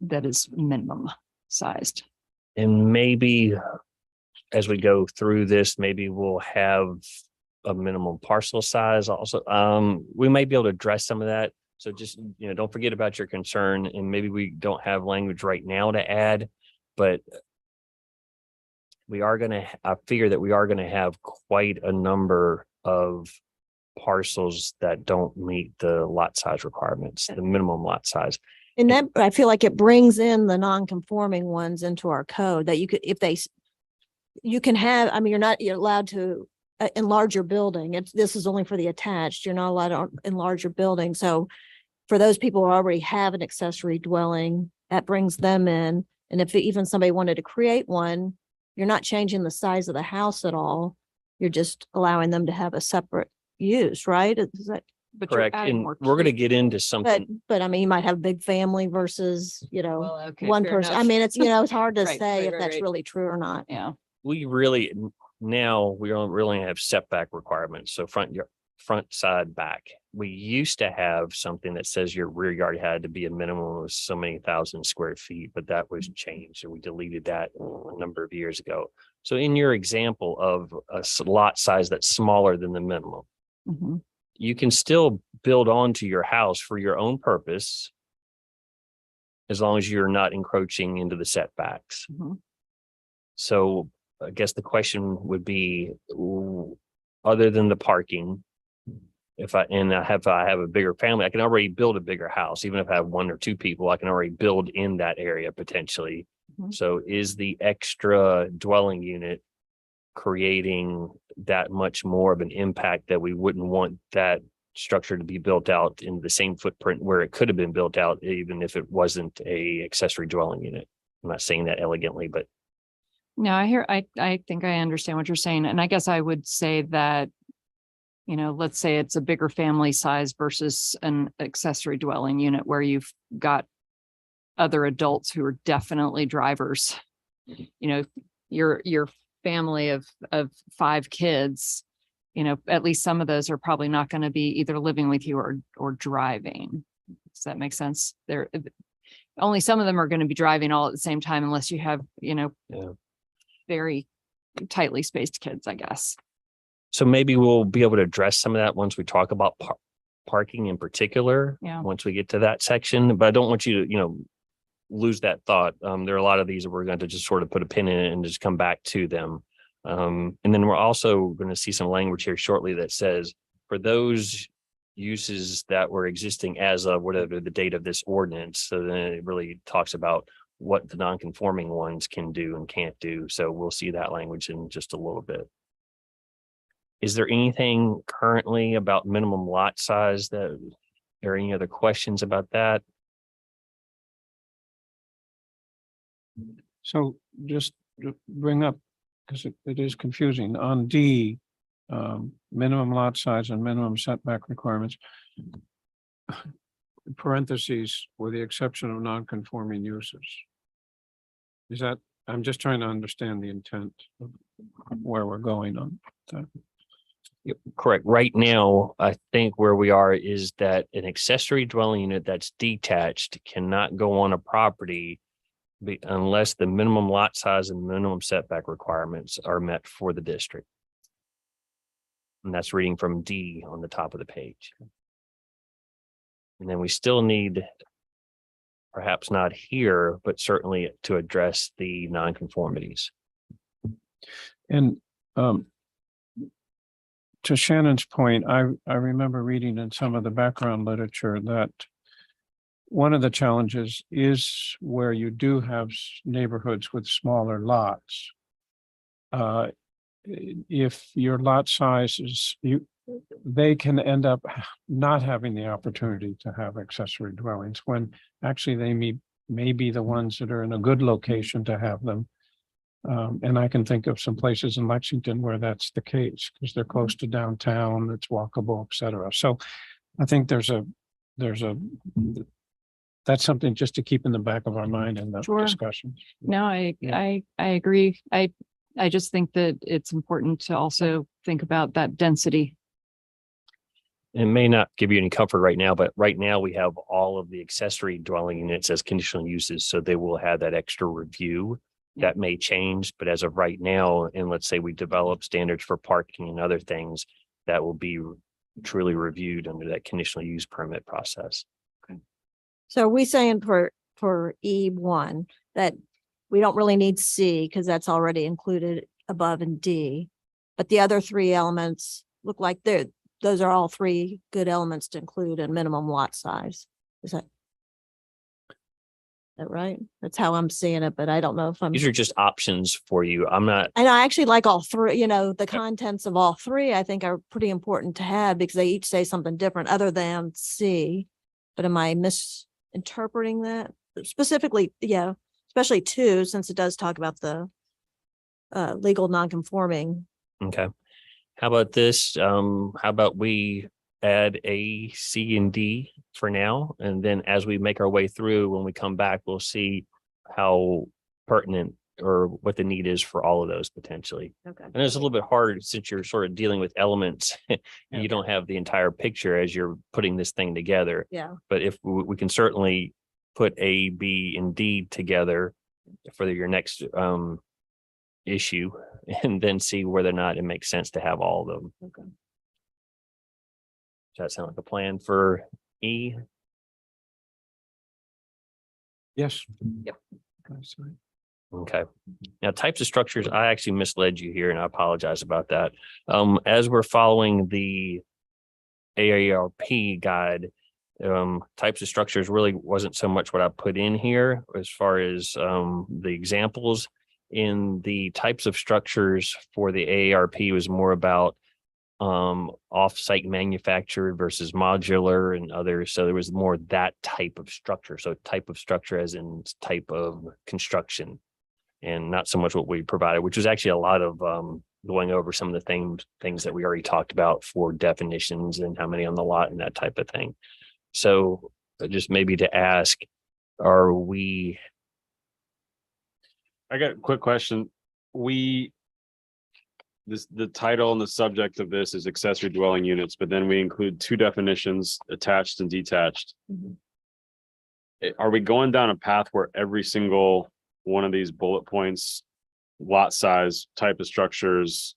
that is minimum sized. And maybe as we go through this, maybe we'll have a minimum parcel size also. We may be able to address some of that. So just, don't forget about your concern, and maybe we don't have language right now to add, but I figure that we are going to have quite a number of parcels that don't meet the lot size requirements, the minimum lot size. And that, I feel like it brings in the non-conforming ones into our code that you could, you can have, I mean, you're allowed to enlarge your building. This is only for the attached. You're not allowed to enlarge your building. So for those people who already have an accessory dwelling, that brings them in. And if even somebody wanted to create one, you're not changing the size of the house at all. You're just allowing them to have a separate use, right? Is that, But you're Correct. adding And more we're going to kids. get into but, something. I mean, you might have a big family versus, Well, okay, one fair person. I enough. mean, it's hard to Right, say right, if right, that's right. really true or not. Yeah. We really, now we don't really have setback requirements. So front, side, back. We used to have something that says your rear yard had to be a minimum of so many thousand square feet, but that was changed and we deleted that a number of years ago. So in your example of a lot size that's smaller than the minimum, Mhm. you can still build onto your house for your own purpose as long as you're not encroaching into the setbacks. Mhm. So I guess the question would be, other than the parking, if I have a bigger family, I can already build a bigger house. Even if I have one or two people, I can already build in that area potentially. Mhm. So is the extra dwelling unit creating that much more of an impact that we wouldn't want that structure to be built out in the same footprint where it could have been built out, even if it wasn't a accessory dwelling unit? I'm not saying that elegantly, but No, I think I understand what you're saying. And I guess I would say that, let's say it's a bigger family size versus an accessory dwelling unit where you've got other adults who are definitely drivers. Your family of 5 kids, at least some of those are probably not going to be either living with you or driving. Does that make sense? Only some of them are going to be driving all at the same time unless you have, very tightly spaced kids, I guess. so maybe we'll be able to address some of that once we talk about parking in particular. Yeah. Once we get to that section, but I don't want you to, lose that thought. There are a lot of these that we're going to just sort of put a pin in it and just come back to them. And then we're also going to see some language here shortly that says for those uses that were existing as of whatever the date of this ordinance. So then it really talks about what the non-conforming ones can do and can't do. So we'll see that language in just a little bit. Is there anything currently about minimum lot size or any other questions about that? So just to bring up, because it is confusing, on D, minimum lot size and minimum setback requirements. Parentheses, with the exception of non-conforming uses. Is that, I'm just trying to understand the intent of where we're going on that. Correct. Right now, I think where we are is that an accessory dwelling unit that's detached cannot go on a property unless the minimum lot size and minimum setback requirements are met for the district. And that's reading from D on the top of the page. And then we still need perhaps not here, but certainly to address the nonconformities. And to Shannon's point, I remember reading in some of the background literature that one of the challenges is where you do have neighborhoods with smaller lots. If your lot size is, they can end up not having the opportunity to have accessory dwellings when actually they may be the ones that are in a good location to have them. And I can think of some places in Lexington where that's the case because they're close to downtown, it's walkable, et cetera. So I think that's something just to keep in the back of our mind in the Sure. discussion. No, I agree. I just think that it's important to also think about that density. It may not give you any comfort right now, but right now we have all of the accessory dwelling units as conditional uses, so they will have that extra review. That may change, but as of right now, and let's say we develop standards for parking and other things, that will be truly reviewed under that conditional use permit process. So are we saying for E1 that we don't really need C because that's already included above in D? But the other three elements look like those are all three good elements to include in minimum lot size. Is that right? That's how I'm seeing it, but I don't know if I'm. These are just options for you. I'm not, And I actually like all three, the contents of all three, I think are pretty important to have because they each say something different other than C. But am I misinterpreting that? Specifically, yeah, especially 2, since it does talk about the legal nonconforming. okay. How about this? How about we add A, C, and D for now? And then as we make our way through, when we come back, we'll see how pertinent or what the need is for all of those potentially. Okay. And it's a little bit hard since you're sort of dealing with elements. You don't have the entire picture as you're putting this thing together. Yeah. But if we can certainly put A, B, and D together for your next issue and then see whether or not it makes sense to have all of them. Okay. Does that sound like a plan for E? Yes. Yep. Okay. Now, types of structures, I actually misled you here and I apologize about that. As we're following the AARP guide, types of structures really wasn't so much what I put in here as far as the examples. In the types of structures for the AARP was more about off-site manufactured versus modular and others. So there was more that type of structure. So type of structure as in type of construction and not so much what we provided, which was actually a lot of going over some of the things that we already talked about for definitions and how many on the lot and that type of thing. So just maybe to ask, are we? I got a quick question. The title and the subject of this is accessory dwelling units, but then we include 2 definitions, attached and detached. Are we going down a path where every single one of these bullet points, lot size, type of structures,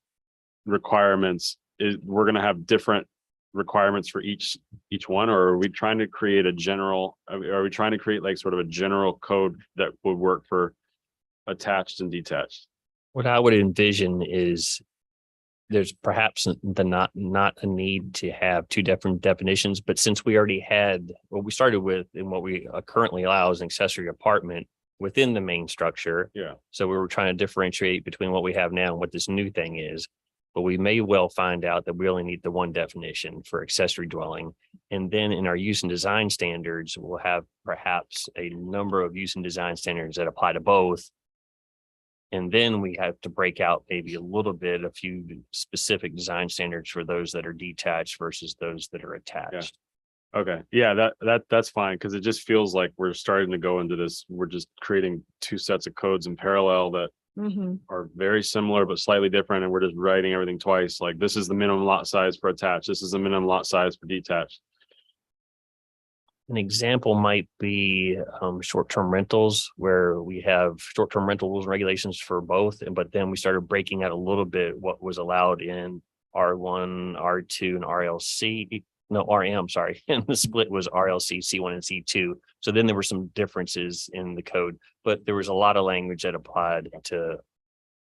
requirements, we're going to have different requirements for each one, or are we trying to create a general, are we trying to create like sort of a general code that would work for attached and detached? What I would envision is there's perhaps not a need to have 2 different definitions, but since we already had what we started with and what we currently allow is an accessory apartment within the main structure. Yeah. So we were trying to differentiate between what we have now and what this new thing is. But we may well find out that we only need the one definition for accessory dwelling. And then in our use and design standards, we'll have perhaps a number of use and design standards that apply to both. And then we have to break out maybe a few specific design standards for those that are detached versus those that are attached. Okay. Yeah, that's fine. Cause it just feels like we're starting to go into this. We're just creating 2 sets of codes in parallel that are very similar, but slightly different. And we're just writing everything twice. Like this is the minimum lot size for attached. This is the minimum lot size for detached. An example might be short-term rentals, where we have short-term rental rules and regulations for both. But then we started breaking out a little bit what was allowed in R1, R2, and RLC. no, RM, sorry. And the split was RLC, C1 and C2. So then there were some differences in the code, but there was a lot of language that applied to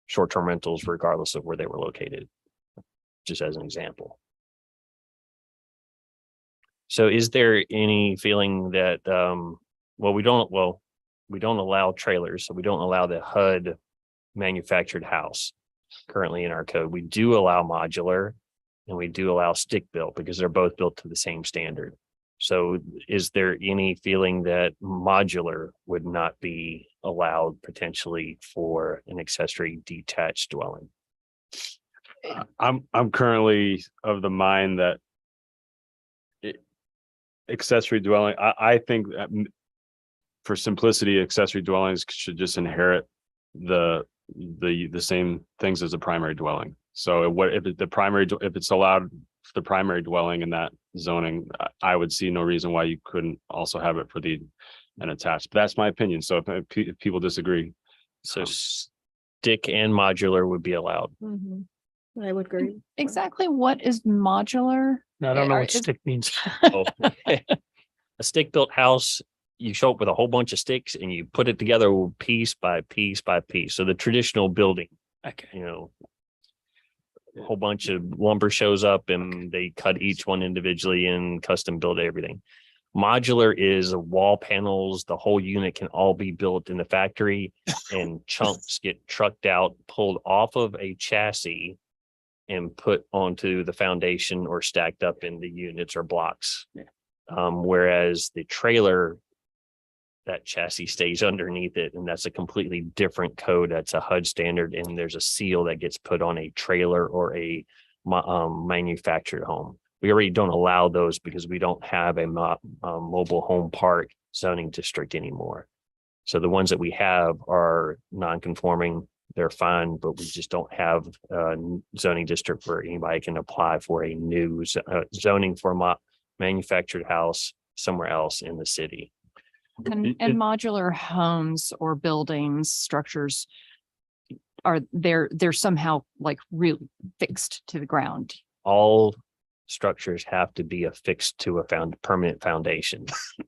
short-term rentals regardless of where they were located, just as an example. So is there any feeling that, we don't allow trailers, so we don't allow the HUD manufactured house currently in our code. We do allow modular and we do allow stick built because they're both built to the same standard. So is there any feeling that modular would not be allowed potentially for an accessory detached dwelling? I'm currently of the mind that accessory dwelling, I think that for simplicity, accessory dwellings should just inherit the same things as a primary dwelling. So if it's allowed for the primary dwelling in that zoning, I would see no reason why you couldn't also have it for an attached. But that's my opinion. So if people disagree. So stick and modular would be allowed. Mhm. I would agree. Exactly what is modular? I don't know Are- what is- stick means. Oh, a stick built house, you show up with a whole bunch of sticks and you put it together piece by piece by piece. So the traditional building, Okay. a whole bunch of lumber shows up and they cut each one individually and custom build everything. Modular is wall panels. The whole unit can all be built in the factory and chunks get trucked out, pulled off of a chassis and put onto the foundation or stacked up in the units or blocks. Whereas the trailer, that chassis stays underneath it, and that's a completely different code. That's a HUD standard, and there's a seal that gets put on a trailer or a manufactured home. We already don't allow those because we don't have a mobile home park zoning district anymore. So the ones that we have are non-conforming. They're fine, but we just don't have a zoning district where anybody can apply for a new zoning for a manufactured house somewhere else in the city. And modular homes or buildings, structures they're somehow like really fixed to the ground. All structures have to be affixed to a permanent foundation.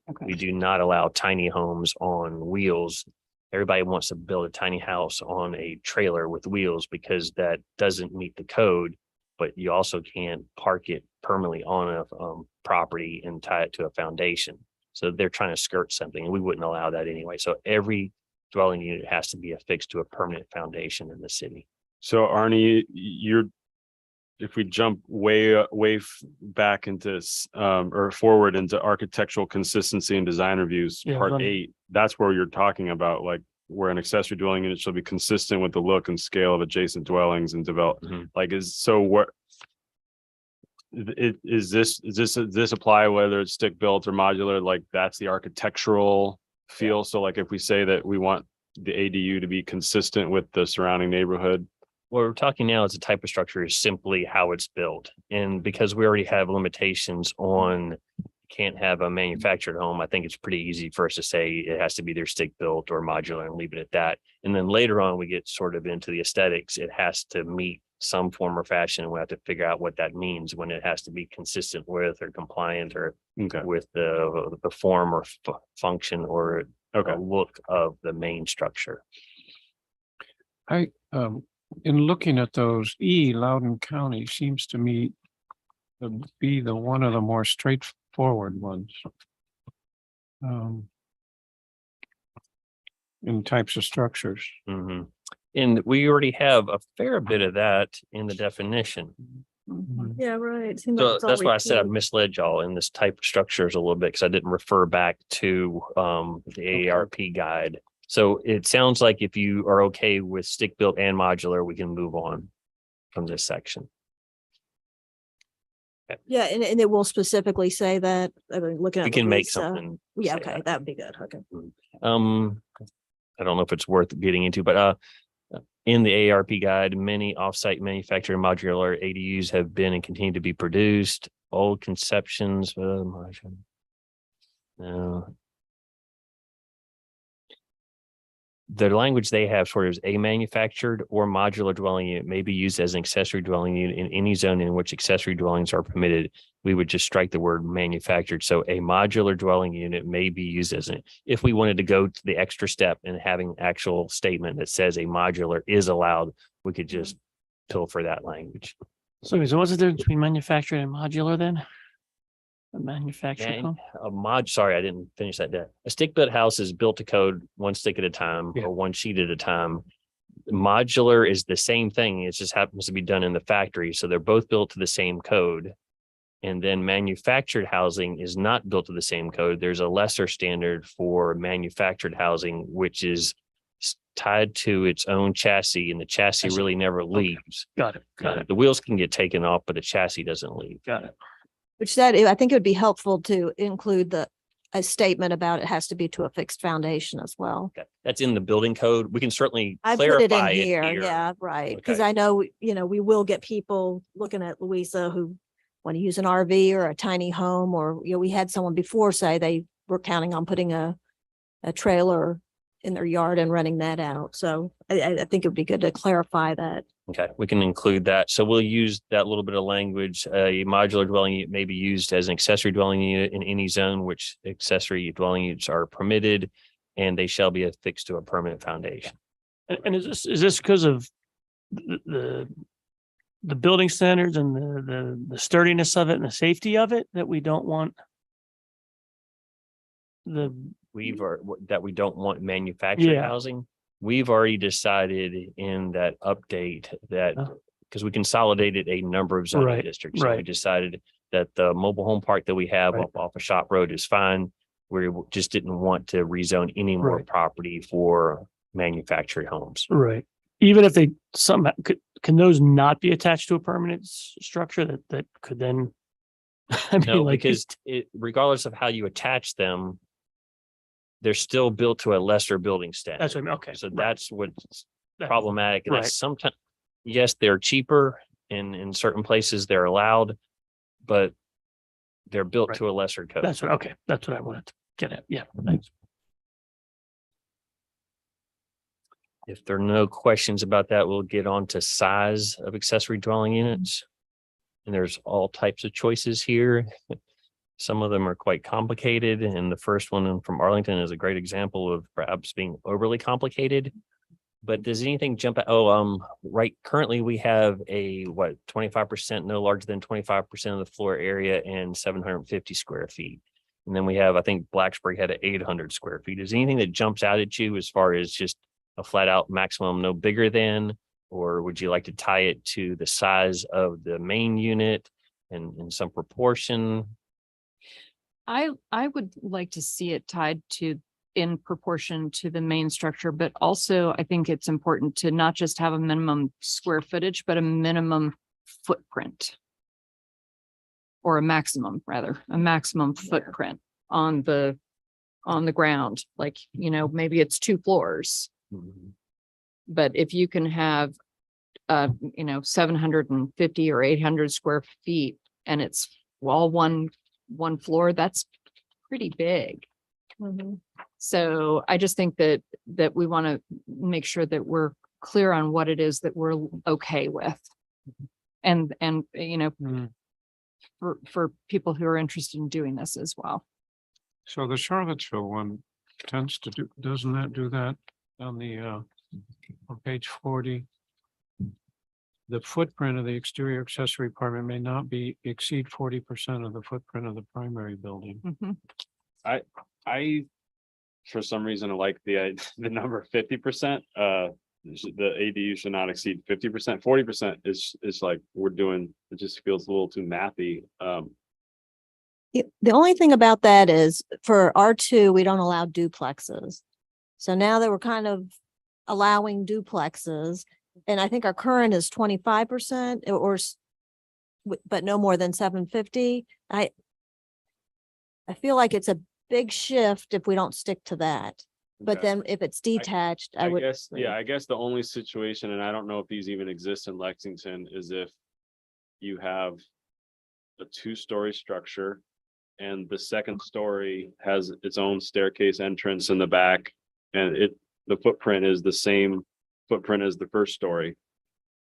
Okay. We do not allow tiny homes on wheels. Everybody wants to build a tiny house on a trailer with wheels because that doesn't meet the code, but you also can't park it permanently on a property and tie it to a foundation. So they're trying to skirt something and we wouldn't allow that anyway. So every dwelling unit has to be affixed to a permanent foundation in the city. So Arnie, if we jump way back into or forward into architectural consistency and design reviews, Yeah, part run- 8, that's where you're talking about like where an accessory dwelling unit shall be consistent with the look and scale of adjacent dwellings and develop. Like does this apply whether it's stick built or modular? Like that's the architectural feel. So like if we say that we want the ADU to be consistent with the surrounding neighborhood. What we're talking now is the type of structure is simply how it's built. And because we already have limitations on can't have a manufactured home, I think it's pretty easy for us to say it has to be either stick built or modular and leave it at that. And then later on, we get sort of into the aesthetics. It has to meet some form or fashion. And we have to figure out what that means when it has to be consistent with or compliant or with the form or function or look of the main structure. In looking at those, Loudoun County seems to me to be one of the more straightforward ones. In types of structures. Mm-hmm. And we already have a fair bit of that in the definition. Yeah, right. So that's why I said I misled y'all in this type of structures a little bit because I didn't refer back to the AARP guide. So it sounds like if you are okay with stick built and modular, we can move on from this section. Okay. Yeah, and it will specifically say that. I mean, looking at We the can make lease, something. yeah, say okay, that. that would be good. Okay. I don't know if it's worth getting into, but in the AARP guide, many offsite manufactured modular ADUs have been and continue to be produced. Old conceptions. No. the language they have sort of is a manufactured or modular dwelling unit may be used as an accessory dwelling unit in any zone in which accessory dwellings are permitted. We would just strike the word manufactured. So a modular dwelling unit may be used as an, if we wanted to go to the extra step and having actual statement that says a modular is allowed, we could just pilfer that language. So what's the difference between manufactured and modular then? A manufactured Man, home? a mod, sorry, I didn't finish that. A stick-built house is built to code one stick at a time Yeah. or one sheet at a time. Modular is the same thing. It just happens to be done in the factory. So they're both built to the same code. And then manufactured housing is not built to the same code. There's a lesser standard for manufactured housing, which is tied to its own chassis, and the chassis I see. really never leaves. Got it. Got it. The wheels can get taken off, but the chassis doesn't leave. Got it. Which I think it would be helpful to include a statement about it has to be to a fixed foundation as well. Okay. That's in the building code. We can certainly I put it in clarify here, it here. yeah, right, because Okay. I know, we will get people looking at Louisa who want to use an RV or a tiny home, or, we had someone before say they were counting on putting a trailer in their yard and renting that out. So I think it would be good to clarify that. Okay, we can include that. So we'll use that little bit of language. A modular dwelling unit may be used as an accessory dwelling unit in any zone which accessory dwelling units are permitted, and they shall be affixed to a permanent foundation. And is this because of the building standards and the sturdiness of it and the safety of it that we don't want That we don't want manufactured Yeah. housing. We've already decided in that update that, because we consolidated a number of zoning Right, districts. So we right. decided that the mobile home park that we have Right. off of Shop Road is fine. We just didn't want to rezone any more Right. property for manufactured homes. Right. Even if they somehow can those not be attached to a permanent structure that could then? I mean, No, like, because regardless of how you attach them, they're still built to a lesser building standard. that's what I mean. Okay. So right. that's what's That- problematic. And right. that's sometimes, yes, they're cheaper and in certain places they're allowed, but they're built Right. to a lesser code. That's what, okay. That's what I wanted to get at. Yeah. Thanks. If there are no questions about that, we'll get on to size of accessory dwelling units. And there's all types of choices here. Some of them are quite complicated, and the first one from Arlington is a great example of perhaps being overly complicated. But does anything jump out? Oh, right. Currently, we have a 25%, no larger than 25% of the floor area and 750 square feet. And then we have, I think Blacksburg had 800 square feet. Is anything that jumps out at you as far as just a flat out maximum no bigger than, or would you like to tie it to the size of the main unit and in some proportion? I would like to see it tied to in proportion to the main structure, but also I think it's important to not just have a minimum square footage, but a minimum footprint. Or a maximum footprint on the ground, like, maybe it's 2 floors. But if you can have 750 or 800 square feet and it's all one floor, that's pretty big. So I just think that we want to make sure that we're clear on what it is that we're okay with. And for people who are interested in doing this as well. So the Charlottesville one tends to doesn't that do that on the, on page 40? The footprint of the exterior accessory apartment may not exceed 40% of the footprint of the primary building. Mhm. I, for some reason, I like the number 50%. The ADU should not exceed 50%. 40% is like we're doing, it just feels a little too mathy. The only thing about that is for R2, we don't allow duplexes. So now that we're kind of allowing duplexes, and I think our current is 25% but no more than 750. I feel like it's a big shift if we don't stick to that. But Okay. then if it's detached, I would. guess, yeah, I guess the only situation, and I don't know if these even exist in Lexington, is if you have a 2-story structure and the second story has its own staircase entrance in the back, and the footprint is the same footprint as the first story.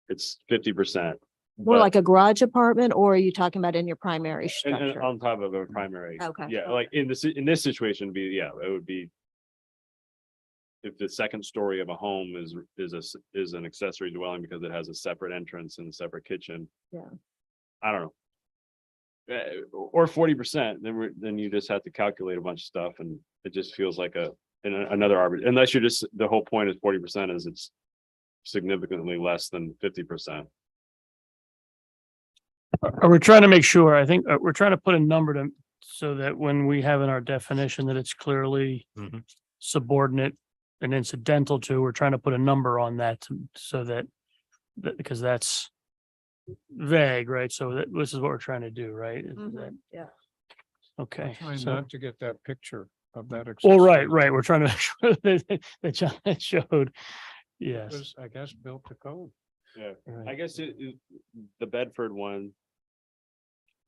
It's 50%. More but- like a garage apartment, or are you talking about in your primary and structure? on top of a primary. Okay. Yeah, like in this situation, it would be. If the second story of a home is an accessory dwelling because it has a separate entrance and a separate kitchen. Yeah. I don't know. Or 40%, then you just have to calculate a bunch of stuff and it just feels like another arbitrary, unless you're just, the whole point is 40% is it's significantly less than 50%. Are we trying to make sure, I think, we're trying to put a number to, so that when we have in our definition that it's clearly Mhm. subordinate and incidental to, we're trying to put a number on that so that, because that's vague, right? So this is what we're trying to do, right? Is that- Mhm, yeah. Okay. Trying So, not to get that picture of that. well, accessory right. We're trying to make sure that John had showed. Yes. was, I guess, built to code. Yeah, right. I guess the Bedford one.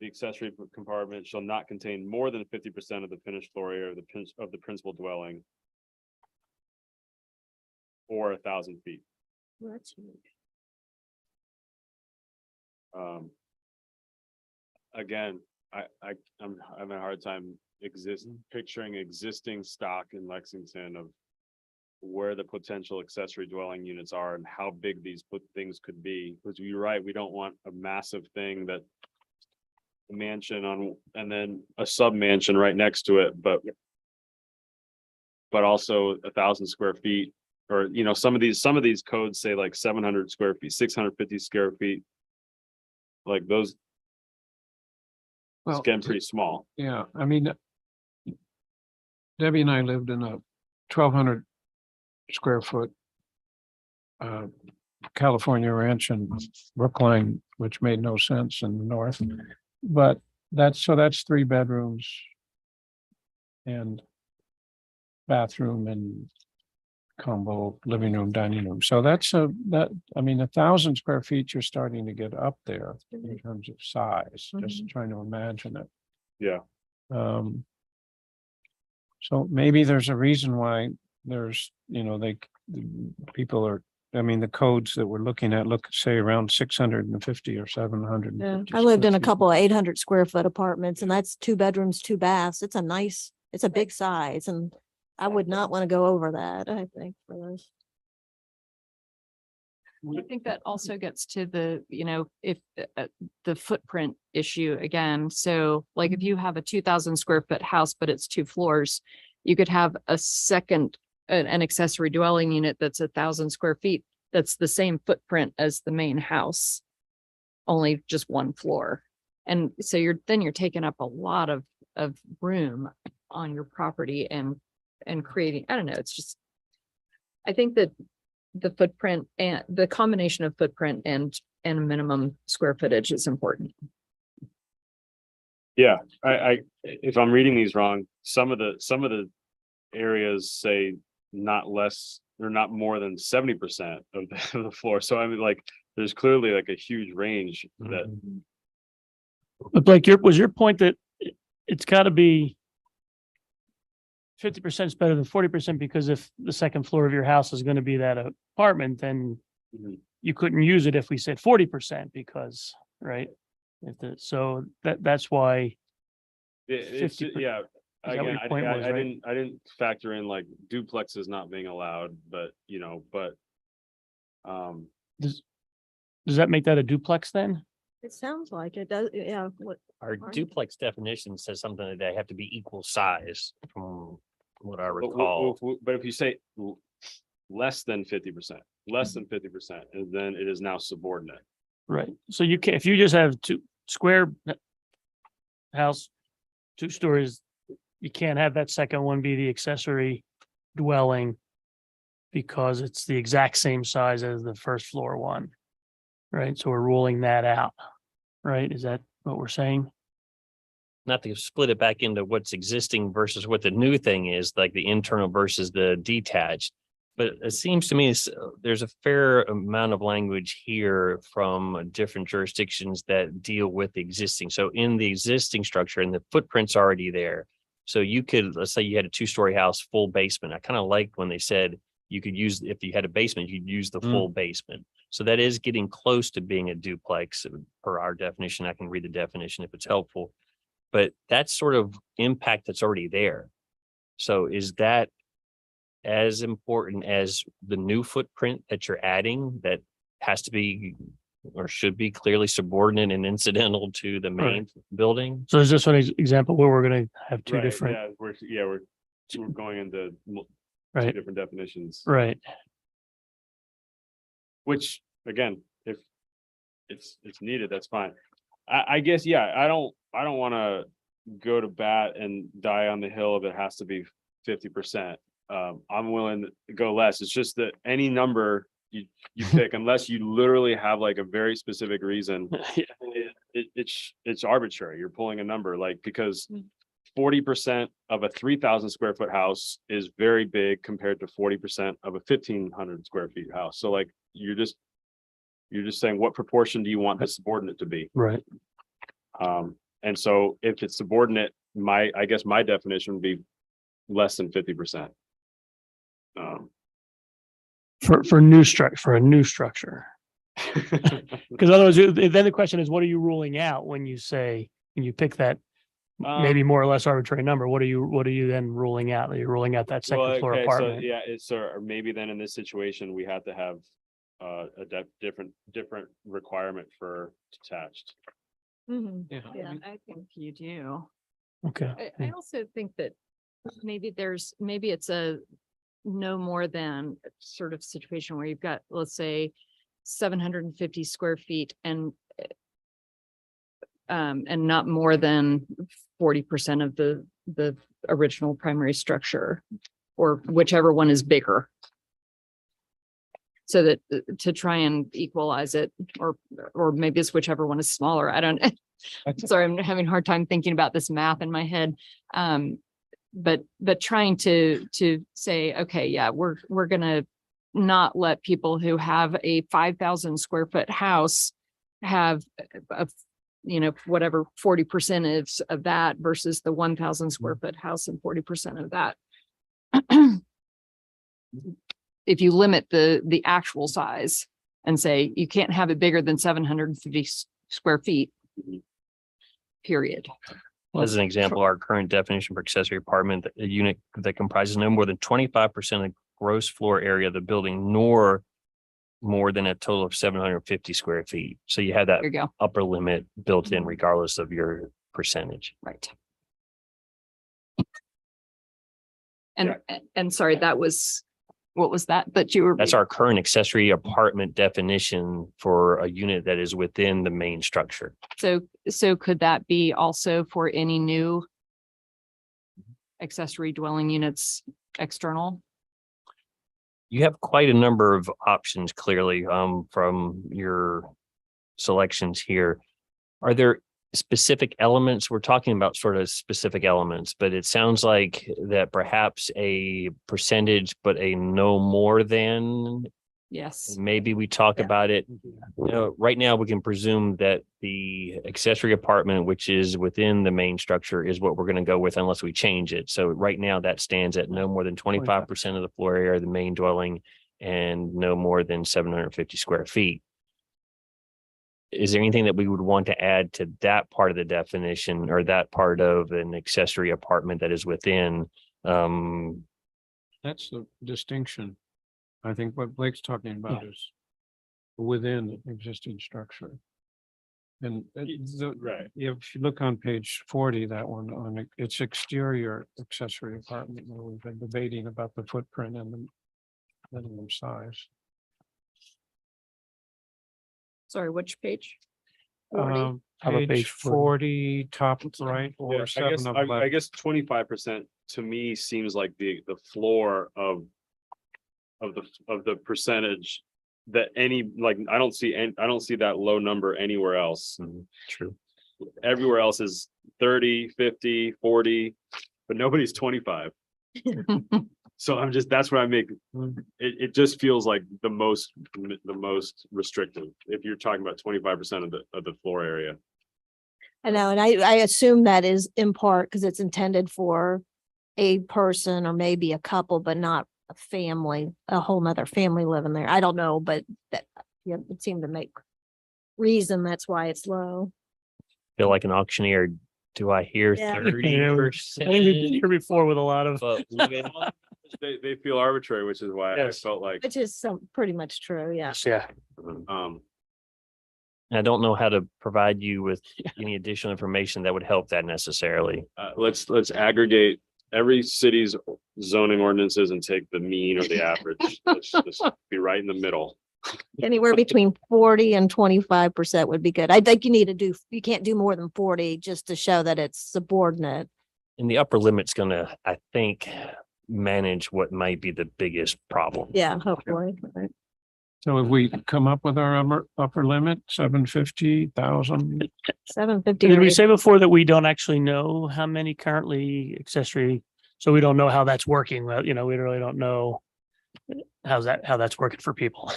The accessory compartment shall not contain more than 50% of the finished floor area of the principal dwelling. Or 1,000 feet. That's huge. Again, I'm having a hard time picturing existing stock in Lexington of. Where the potential accessory dwelling units are and how big these things could be, because you're right, we don't want a massive thing that. A mansion on, and then a sub mansion right next to it, but. But also 1,000 square feet, or some of these codes say like 700 square feet, 650 square feet. Like those. It's Well, getting pretty small. yeah, I mean. Debbie and I lived in a 1,200 square foot. California ranch in Brookline, which made no sense in the north, but that's 3 bedrooms. And. Bathroom and combo living room, dining room. So that's 1,000 square feet, you're starting to get up there in terms of size, just trying to imagine it. Yeah. So maybe there's a reason why there's, people are, the codes that we're looking at say around 650 or 750. Yeah, I lived in a square feet. couple of 800 square foot apartments, and that's 2 bedrooms, 2 baths. It's a big size, and I would not want to go over that, I think, for those. I think that also gets to the, if the footprint issue again. So like if you have a 2,000 square foot house, but it's 2 floors, you could have a second, an accessory dwelling unit that's 1,000 square feet. That's the same footprint as the main house, only just 1 floor. And so you're taking up a lot of room on your property and creating, I don't know, it's just, I think that the footprint and the combination of footprint and minimum square footage is important. Yeah, if I'm reading these wrong, some of the areas say not less or not more than 70% of the floor. So I mean, like, there's clearly like a huge range that. But like was your point that it's got to be 50% is better than 40%, because if the second floor of your house is going to be that apartment, then you couldn't use it if we said 40% because, right? So that's why. It's 50%. yeah. Is that what Again, your point was, right? I didn't factor in like duplexes not being allowed, but Does that make that a duplex then? It sounds like it does, yeah. Our Fine. duplex definition says something that they have to be equal size from what I but recall. but if you say less than 50%, and then it is now subordinate. Right. So you can't, if you just have 2 square house, 2 stories, you can't have that second one be the accessory dwelling because it's the exact same size as the first floor one. Right. So we're ruling that out. Right. Is that what we're saying? Not to split it back into what's existing versus what the new thing is, like the internal versus the detached. But it seems to me there's a fair amount of language here from different jurisdictions that deal with the existing. So in the existing structure, and the footprint's already there. So you could, let's say you had a 2-story house, full basement. I kind of liked when they said You could use, if you had a basement, you'd use the Mm. full basement. So that is getting close to being a duplex per our definition. I can read the definition if it's helpful. But that's sort of impact that's already there. So is that as important as the new footprint that you're adding that has to be or should be clearly subordinate and incidental to the main building? So is this one example where we're gonna have two Right, different, Yeah, we're going into two right, different definitions. right, Which, again, if it's needed, that's fine. I guess, yeah, I don't wanna go to bat and die on the hill if it has to be 50%. I'm willing to go less. It's just that any number you pick, unless you literally have like a very specific reason, it's arbitrary. You're pulling a number, like, because 40% of a 3,000 square foot house is very big compared to 40% of a 1,500 square feet house. So like, you're just saying, what proportion do you want the subordinate to be? right. And so if it's subordinate, I guess my definition would be less than 50%. For a new structure. Because otherwise, then the question is, what are you ruling out when you say, when you pick that maybe more or less arbitrary number? What are you then ruling out? Are you ruling out that second floor okay, apartment? So yeah, or maybe then in this situation, we have to have a different requirement for detached. Yeah. Yeah, I think you do. Okay. I also think that maybe it's a no more than sort of situation where you've got, let's say, 750 square feet and not more than 40% of the original primary structure, or whichever one is bigger. So that to try and equalize it, or maybe it's whichever one is smaller. I don't, sorry, I'm having a hard time thinking about this math in my head. But trying to say, okay, yeah, we're gonna not let people who have a 5,000 square foot house have a, whatever 40% of that versus the 1,000 square foot house and 40% of that. If you limit the actual size and say you can't have it bigger than 750 square feet, period. As an example, our current definition for accessory apartment, a unit that comprises no more than 25% of gross floor area of the building, nor more than a total of 750 square feet. So you have that There you go. upper limit built in regardless of your percentage. Right. And sorry, what was that you were? That's our current accessory apartment definition for a unit that is within the main structure. So could that be also for any new accessory dwelling units external? You have quite a number of options clearly from your selections here. Are there specific elements? We're talking about sort of specific elements, but it sounds like that perhaps a percentage, but a no more than. Yes. Maybe we talk about it. Right now we can presume that the accessory apartment, which is within the main structure, is what we're going to go with unless we change it. So right now that stands at no more than 25% of the floor area of the main dwelling and no more than 750 square feet. Is there anything that we would want to add to that part of the definition or that part of an accessory apartment that is within? That's the distinction. I think what Blake's talking about is within existing structure. And Right. if you look on page 40, that one it's exterior accessory apartment, where we've been debating about the footprint and the minimum size. Sorry, which page? 40. Um, How about page 40, top right, Yeah, or I 7 guess, of I 11. guess 25% to me seems like the floor of the percentage that I don't see that low number anywhere else. True. Everywhere else is 30, 50, 40, but nobody's 25. So that's where I make it just feels like the most restrictive if you're talking about 25% of the floor area. I know, and I assume that is in part because it's intended for a person or maybe a couple, but not a family, a whole nother family living there. I don't know, but that, yeah, it seemed to make reason that's why it's low. Feel like an auctioneer. Do I hear Yeah. 30%? I think we've been here before with a lot of. But living- They feel arbitrary, which is why I Yes. felt like, Which is some pretty much true, yeah. Yeah. um, I don't know how to provide you with any additional information that would help that necessarily. let's aggregate every city's zoning ordinances and take the mean or the average. Let's just be right in the middle. Anywhere between 40 and 25% would be good. I think you need to do, you can't do more than 40 just to show that it's subordinate. And the upper limit's gonna, I think, manage what might be the biggest problem. Yeah, hopefully. Right. So if we come up with our upper limit, 750,000, 750. Did we rate. say before that we don't actually know how many currently accessory? So we don't know how that's working. Well, you know, we really don't know how that's working for people.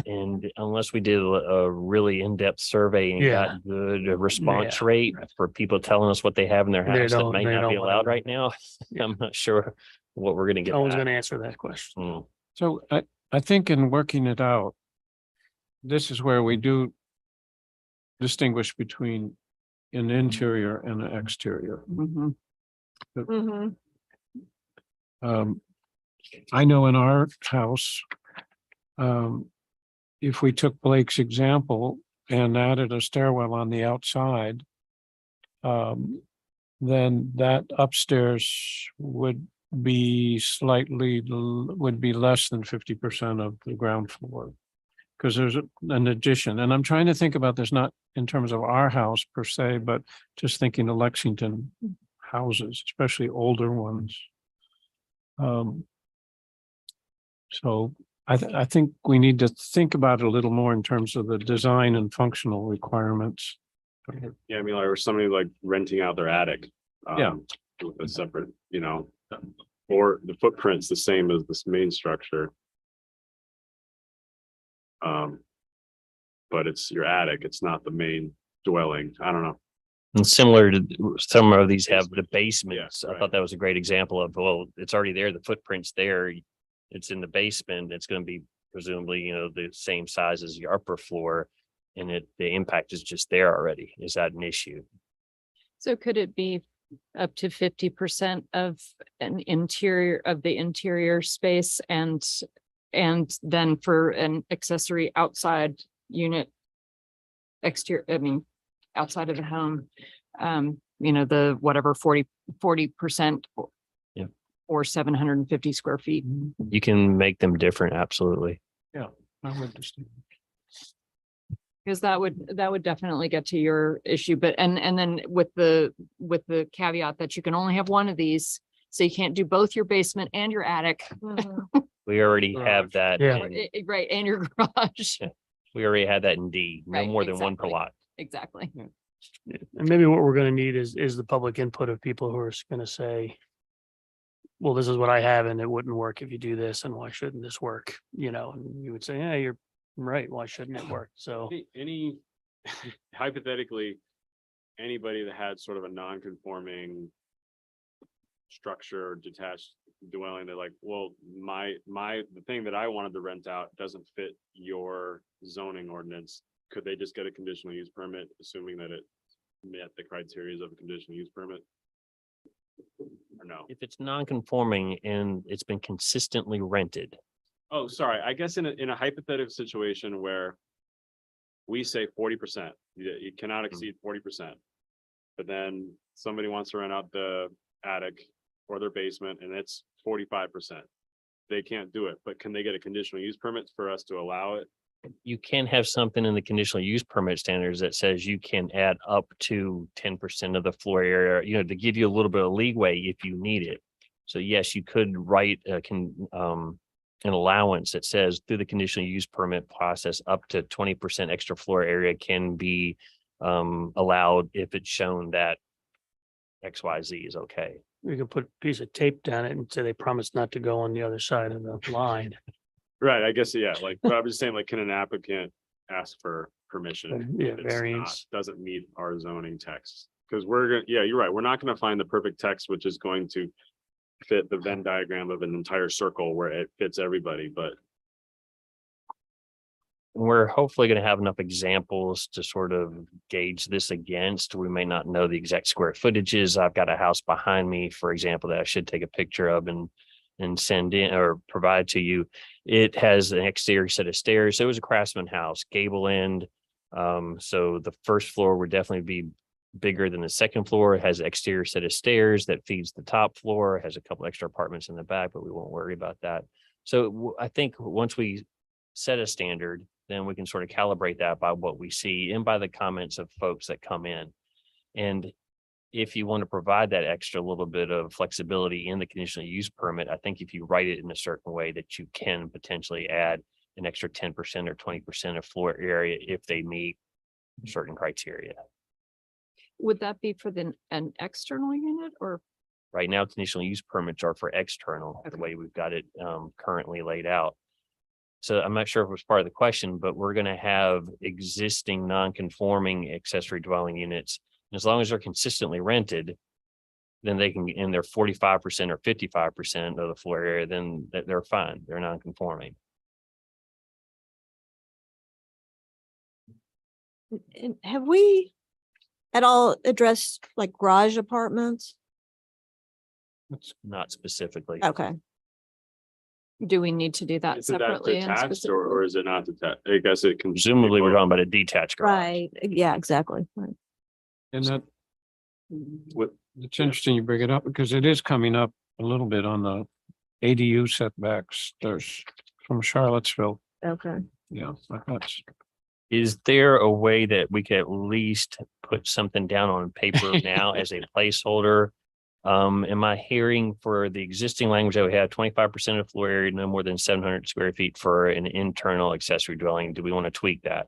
And unless we did a really in-depth survey and Yeah. got good response Yeah. rate for people telling us what they have in their They house that don't- may they not be don't wanna allowed know. right now, I'm not sure what we're gonna get No one's back. going to answer that question. Mm. so I think in working it out, this is where we do distinguish between an interior and an exterior. Mhm. I know in our house, if we took Blake's example and added a stairwell on the outside, then that upstairs would be would be less than 50% of the ground floor. Because there's an addition, and I'm trying to think about this, not in terms of our house per se, but just thinking of Lexington houses, especially older ones. So I think we need to think about it a little more in terms of the design and functional requirements. Yeah, I mean, like, or somebody like renting out their attic. Yeah. With a separate, or the footprint's the same as this main structure. But it's your attic, it's not the main dwelling. I don't know. And similar to some of these have the Basement. basements. Yeah, I thought that was a great example of, well, it's already there, the footprint's there. It's in the basement. It's gonna be presumably, the same size as your upper floor. And the impact is just there already. Is that an issue? So could it be up to 50% of an interior of the interior space and then for an accessory outside unit exterior, outside of the home, the whatever 40%. Yeah. Or 750 square feet. You can make them different, absolutely. I'm interested. Because that would definitely get to your issue, but and then with the caveat that you can only have one of these, so you can't do both your basement and your attic. Mhm. We already have that. Yeah. in- Right, and your garage. We already had that in D, no Right, more than one per exactly. lot. Exactly. And maybe what we're going to need is the public input of people who are going to say, well, this is what I have and it wouldn't work if you do this. And why shouldn't this work? And you would say, yeah, you're right. Why shouldn't it work? So Any hypothetically, anybody that had sort of a non-conforming structure, or detached dwelling, they're like, well, the thing that I wanted to rent out doesn't fit your zoning ordinance. Could they just get a conditional use permit, assuming that it met the criteria of a conditional use permit? Or no? If it's non-conforming and it's been consistently rented, Oh, sorry. I guess in a hypothetical situation where we say 40%, you cannot exceed 40%. But then somebody wants to rent out the attic or their basement and it's 45%. They can't do it, but can they get a conditional use permit for us to allow it? you can have something in the conditional use permit standards that says you can add up to 10% of the floor area, to give you a little bit of leeway if you need it. So yes, you could write an allowance that says through the conditional use permit process, up to 20% extra floor area can be allowed if it's shown that XYZ is okay. we could put a piece of tape down it and say they promise not to go on the other side of the line. Right, I guess, yeah, but I'm just saying, can an applicant ask for permission? Yeah, if it's not- variance. Doesn't meet our zoning text, because you're right, we're not gonna find the perfect text, which is going to fit the Venn diagram of an entire circle where it fits everybody, but we're hopefully going to have enough examples to sort of gauge this against. We may not know the exact square footages. I've got a house behind me, for example, that I should take a picture of and send in or provide to you. It has an exterior set of stairs. So it was a craftsman house, gable end. So the first floor would definitely be bigger than the second floor. It has an exterior set of stairs that feeds the top floor, has a couple extra apartments in the back, but we won't worry about that. So I think once we set a standard, then we can sort of calibrate that by what we see and by the comments of folks that come in. And if you want to provide that extra little bit of flexibility in the conditional use permit, I think if you write it in a certain way that you can potentially add an extra 10% or 20% of floor area if they meet certain criteria. Would that be for an external unit or? Right now, conditional use permits are for external, the way we've got it currently laid out. So I'm not sure if it was part of the question, but we're going to have existing non-conforming accessory dwelling units. And as long as they're consistently rented, then they can, and they're 45% or 55% of the floor area, then they're fine. They're non-conforming. And have we at all addressed like garage apartments? Not specifically. Okay. Do we need to do that is it that separately? and detached specifically? or is it not detached? I guess it can. Presumably, we're talking about a detached garage. Right. Yeah, exactly. Right. And that, What- it's interesting you bring it up because it is coming up a little bit on the ADU setbacks. There's from Charlottesville. Okay. Yeah, that's Is there a way that we could at least put something down on paper now as a placeholder? Am I hearing for the existing language that we have 25% of floor area, no more than 700 square feet for an internal accessory dwelling? Do we want to tweak that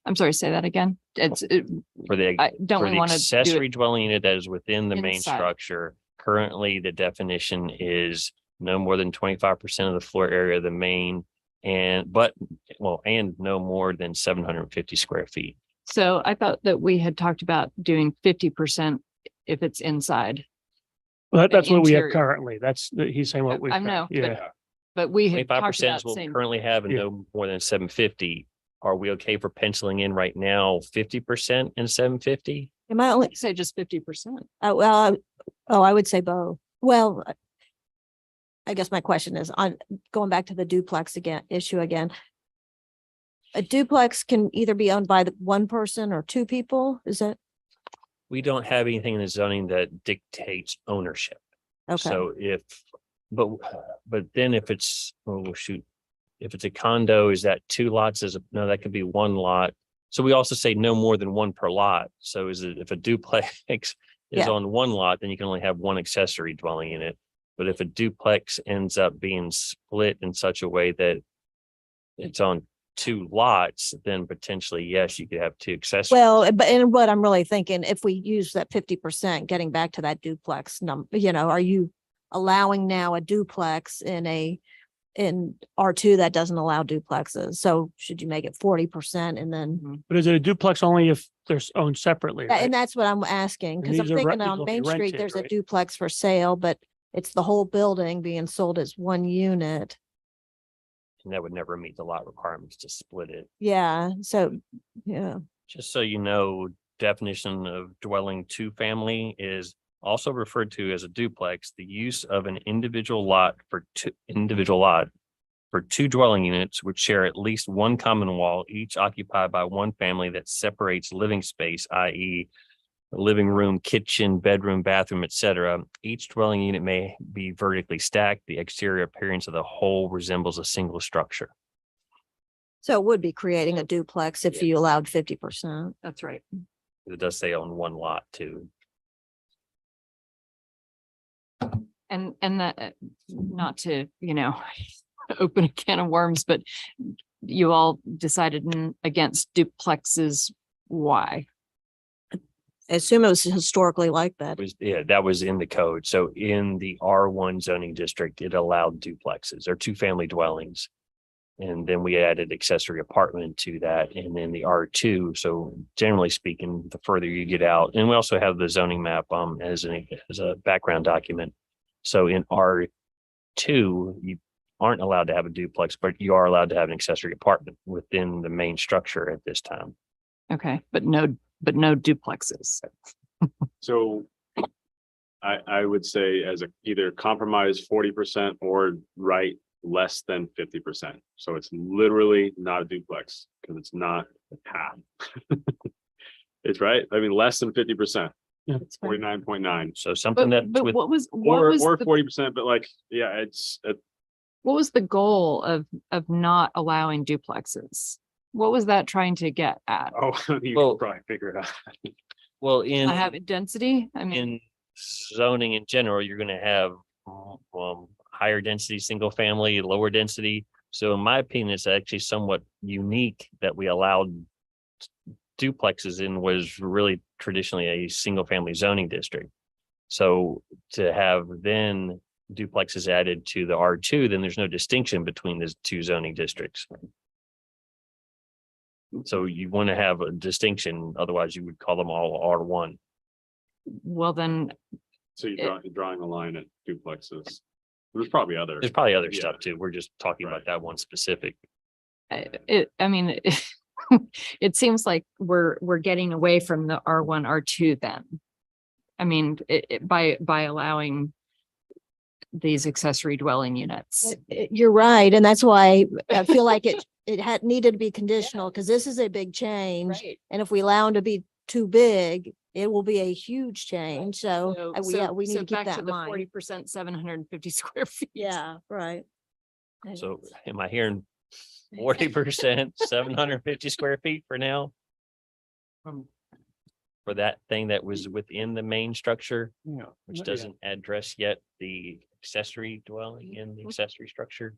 I'm sorry, say that again. for the Don't for we the want to do accessory it? dwelling unit that is within the main Inside. structure? Currently, the definition is no more than 25% of the floor area of the main and no more than 750 square feet. So I thought that we had talked about doing 50% if it's inside, Well, that's what we have interior. currently. He's saying what we. I know, Yeah. but we had 25% talked is about what we saying, currently have and Yeah. no more than 750. Are we okay for penciling in right now 50% and 750? Am I only, say just 50%. I would say both. Well, I guess my question is on going back to the duplex issue again. A duplex can either be owned by one person or two people. Is that We don't have anything in the zoning that dictates ownership. okay? So but then if it's, if it's a condo, is that two lots? No, that could be one lot. So we also say no more than one per lot. So is it, if a duplex is Yeah. on one lot, then you can only have one accessory dwelling in it. But if a duplex ends up being split in such a way that it's on two lots, then potentially, yes, you could have two accessories. Well, and what I'm really thinking, if we use that 50%, getting back to that duplex number, are you allowing now a duplex in R2 that doesn't allow duplexes? So should you make it 40% and then, But is it a duplex only if they're owned separately? and Right? that's what I'm asking, And because I'm these are thinking these on will be Main Street, rented, there's a right? duplex for sale, but it's the whole building being sold as one unit. And that would never meet the lot requirements to split it. Yeah, so, yeah, Just so you know, definition of dwelling two family is also referred to as a duplex, the use of an individual lot for two dwelling units which share at least one common wall, each occupied by one family that separates living space, i.e. living room, kitchen, bedroom, bathroom, etc. Each dwelling unit may be vertically stacked. The exterior appearance of the whole resembles a single structure. so it would be creating a duplex if you allowed 50%. That's right. It does say on one lot too. And that, not to, open a can of worms, but you all decided against duplexes. Why? I assume it was historically like that. That was in the code. So in the R1 zoning district, it allowed duplexes or two family dwellings. And then we added accessory apartment to that. And then the R2. So generally speaking, the further you get out, and we also have the zoning map as a background document. So in R2, you aren't allowed to have a duplex, but you are allowed to have an accessory apartment within the main structure at this time. Okay, but no duplexes. So I would say as a either compromise 40% or right less than 50%. So it's literally not a duplex because it's not half. It's right. I mean, less than 50%, That's fine. 49.9 So something that's But with, what was or the 40%, but like, yeah, what was the goal of not allowing duplexes? What was that trying to get at? oh, you Well- can probably figure it out. well, Not having density? I mean, in zoning in general, you're gonna have higher density, single family, lower density. So in my opinion, it's actually somewhat unique that we allowed duplexes in was really traditionally a single family zoning district. So to have then duplexes added to the R2, then there's no distinction between the two zoning districts. So you want to have a distinction, otherwise you would call them all R1. well, then So you're drawing a line at duplexes. There's probably other. There's probably other Yeah. stuff too. We're just talking Right. about that one specific. I mean, it seems like we're getting away from the R1, R2 then. I mean, by allowing these accessory dwelling units. You're right, and that's why I feel like it had needed to be conditional, because this is a big change. Right. And if we allow them to be too big, it will be a huge change. So, yeah, we need to keep back that in the mind. 40%, 750 square feet. Yeah, right. So am I hearing 40%, 750 square feet for now? For that thing that was within the main structure, Yeah. which doesn't address yet the accessory dwelling in the accessory structure?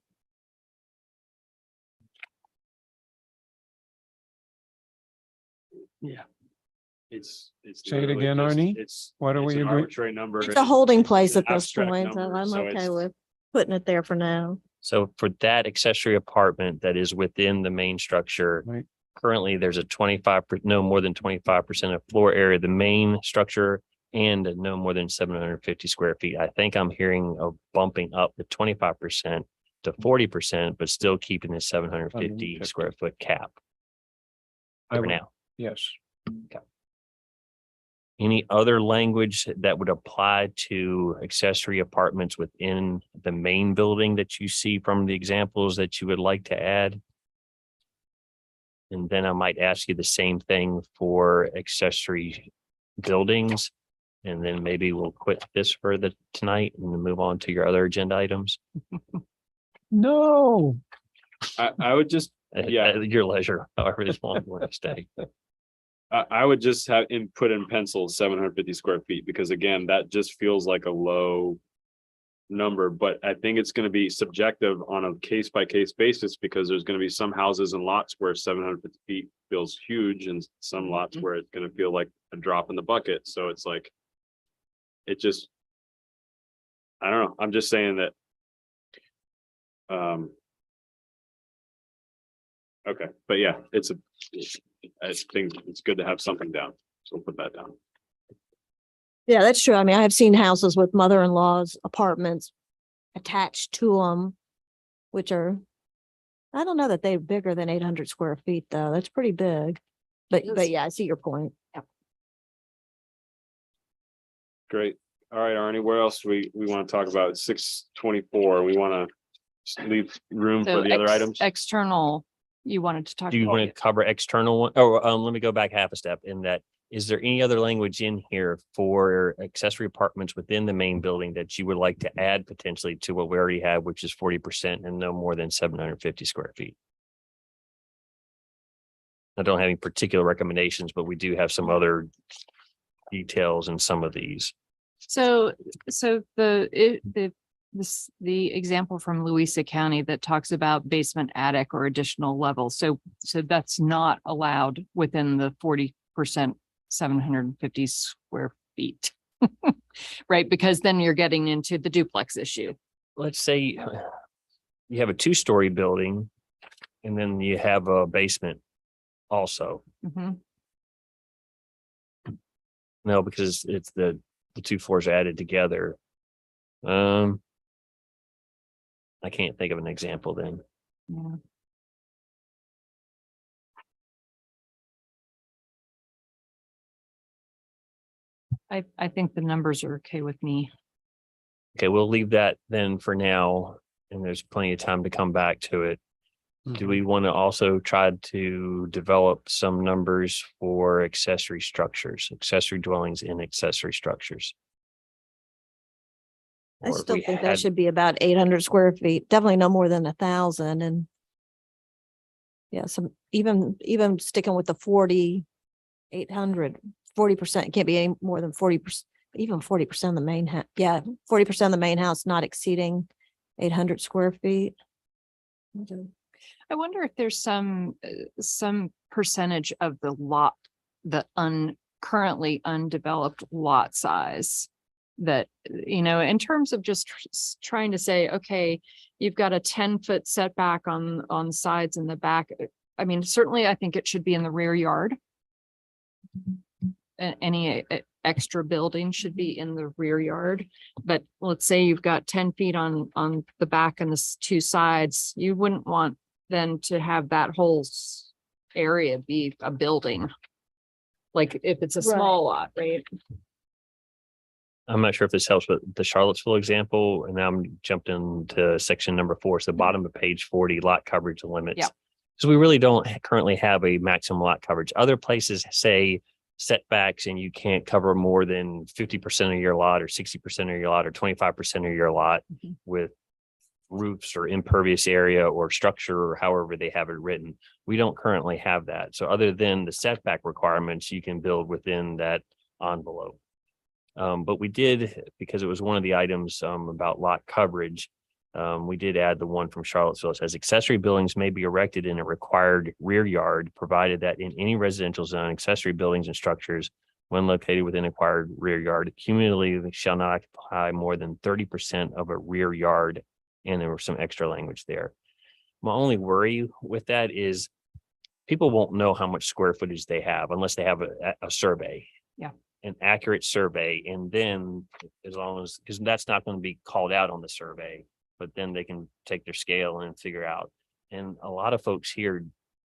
It's. Say it literally again, just- Arnie? It's. What are it's we an agree- Arbitrary number. It's a holding place an at this abstract point, so number, I'm so okay it's- with putting it there for now. So for that accessory apartment that is within the main structure. Right. Currently, there's a 25, no more than 25% of floor area, of the main structure, and no more than 750 square feet. I think I'm hearing of bumping up the 25% to 40%, but still keeping the 750 750. square foot cap I for would- now. Yes. Any other language that would apply to accessory apartments within the main building that you see from the examples that you would like to add? And then I might ask you the same thing for accessory buildings. And then maybe we'll quit this for the tonight and then move on to your other agenda items. No. I would just, Yeah. At your leisure, however long you want to stay. I would just have put in pencil 750 square feet, because again, that just feels like a low number, but I think it's gonna be subjective on a case by case basis, because there's gonna be some houses and lots where 750 feet feels huge and some lots where it's gonna feel like a drop in the bucket. So it's like, it just, I don't know. I'm just saying that. Okay, but yeah, I think it's good to have something down. So we'll put that down. Yeah, that's true. I mean, I have seen houses with mother-in-law's apartments attached to them, which are, I don't know that they're bigger than 800 square feet, though. That's pretty big. But It is. yeah, I see your point. Great. All right, Arnie, where else we want to talk about? 6:24. We want to leave room So for the other items. external, you wanted to talk Do you about. want to cover external one? Oh, let me go back half a step in that. Is there any other language in here for accessory apartments within the main building that you would like to add potentially to what we already have, which is 40% and no more than 750 square feet? I don't have any particular recommendations, but we do have some other details in some of these. So the example from Louisa County that talks about basement, attic, or additional levels. So that's not allowed within the 40%, 750 square feet. Right, because then you're getting into the duplex issue. Let's say you have a 2-story building and then you have a basement also. Mhm. No, because it's the 2 floors are added together. I can't think of an example then. Yeah. I think the numbers are okay with me. Okay, we'll leave that then for now, and there's plenty of time to come back to it. Do we want to also try to develop some numbers for accessory structures, accessory dwellings in accessory structures? I Or if still we think had- that should be about 800 square feet, definitely no more than 1,000 and. Yeah, some, even sticking with the 4,800, 40%, it can't be any more than 40%, even 40% of the main house. Yeah, 40% of the main house not exceeding 800 square feet. I wonder if there's some percentage of the lot, the currently undeveloped lot size. That, in terms of just trying to say, okay, you've got a 10-foot setback on sides and the back. I mean, certainly I think it should be in the rear yard. Any extra building should be in the rear yard, but let's say you've got 10 feet on the back and the two sides, you wouldn't want then to have that whole area be a building. Like if it's a Right. small lot, right? I'm not sure if this helps, but the Charlottesville example, and now I'm jumped into section number 4. So the bottom of page 40, lot coverage limits. Yeah. So we really don't currently have a maximum lot coverage. Other places say setbacks and you can't cover more than 50% of your lot or 60% of your lot or 25% of your lot Mhm. with roofs or impervious area or structure or however they have it written. We don't currently have that. So other than the setback requirements, you can build within that envelope. But we did, because it was one of the items about lot coverage, we did add the one from Charlottesville. It says accessory buildings may be erected in a required rear yard, provided that in any residential zone, accessory buildings and structures, when located within acquired rear yard, cumulatively shall not occupy more than 30% of a rear yard. And there was some extra language there. My only worry with that is people won't know how much square footage they have unless they have a survey. Yeah. An accurate survey, and then as long as, because that's not going to be called out on the survey, but then they can take their scale and figure out. And a lot of folks here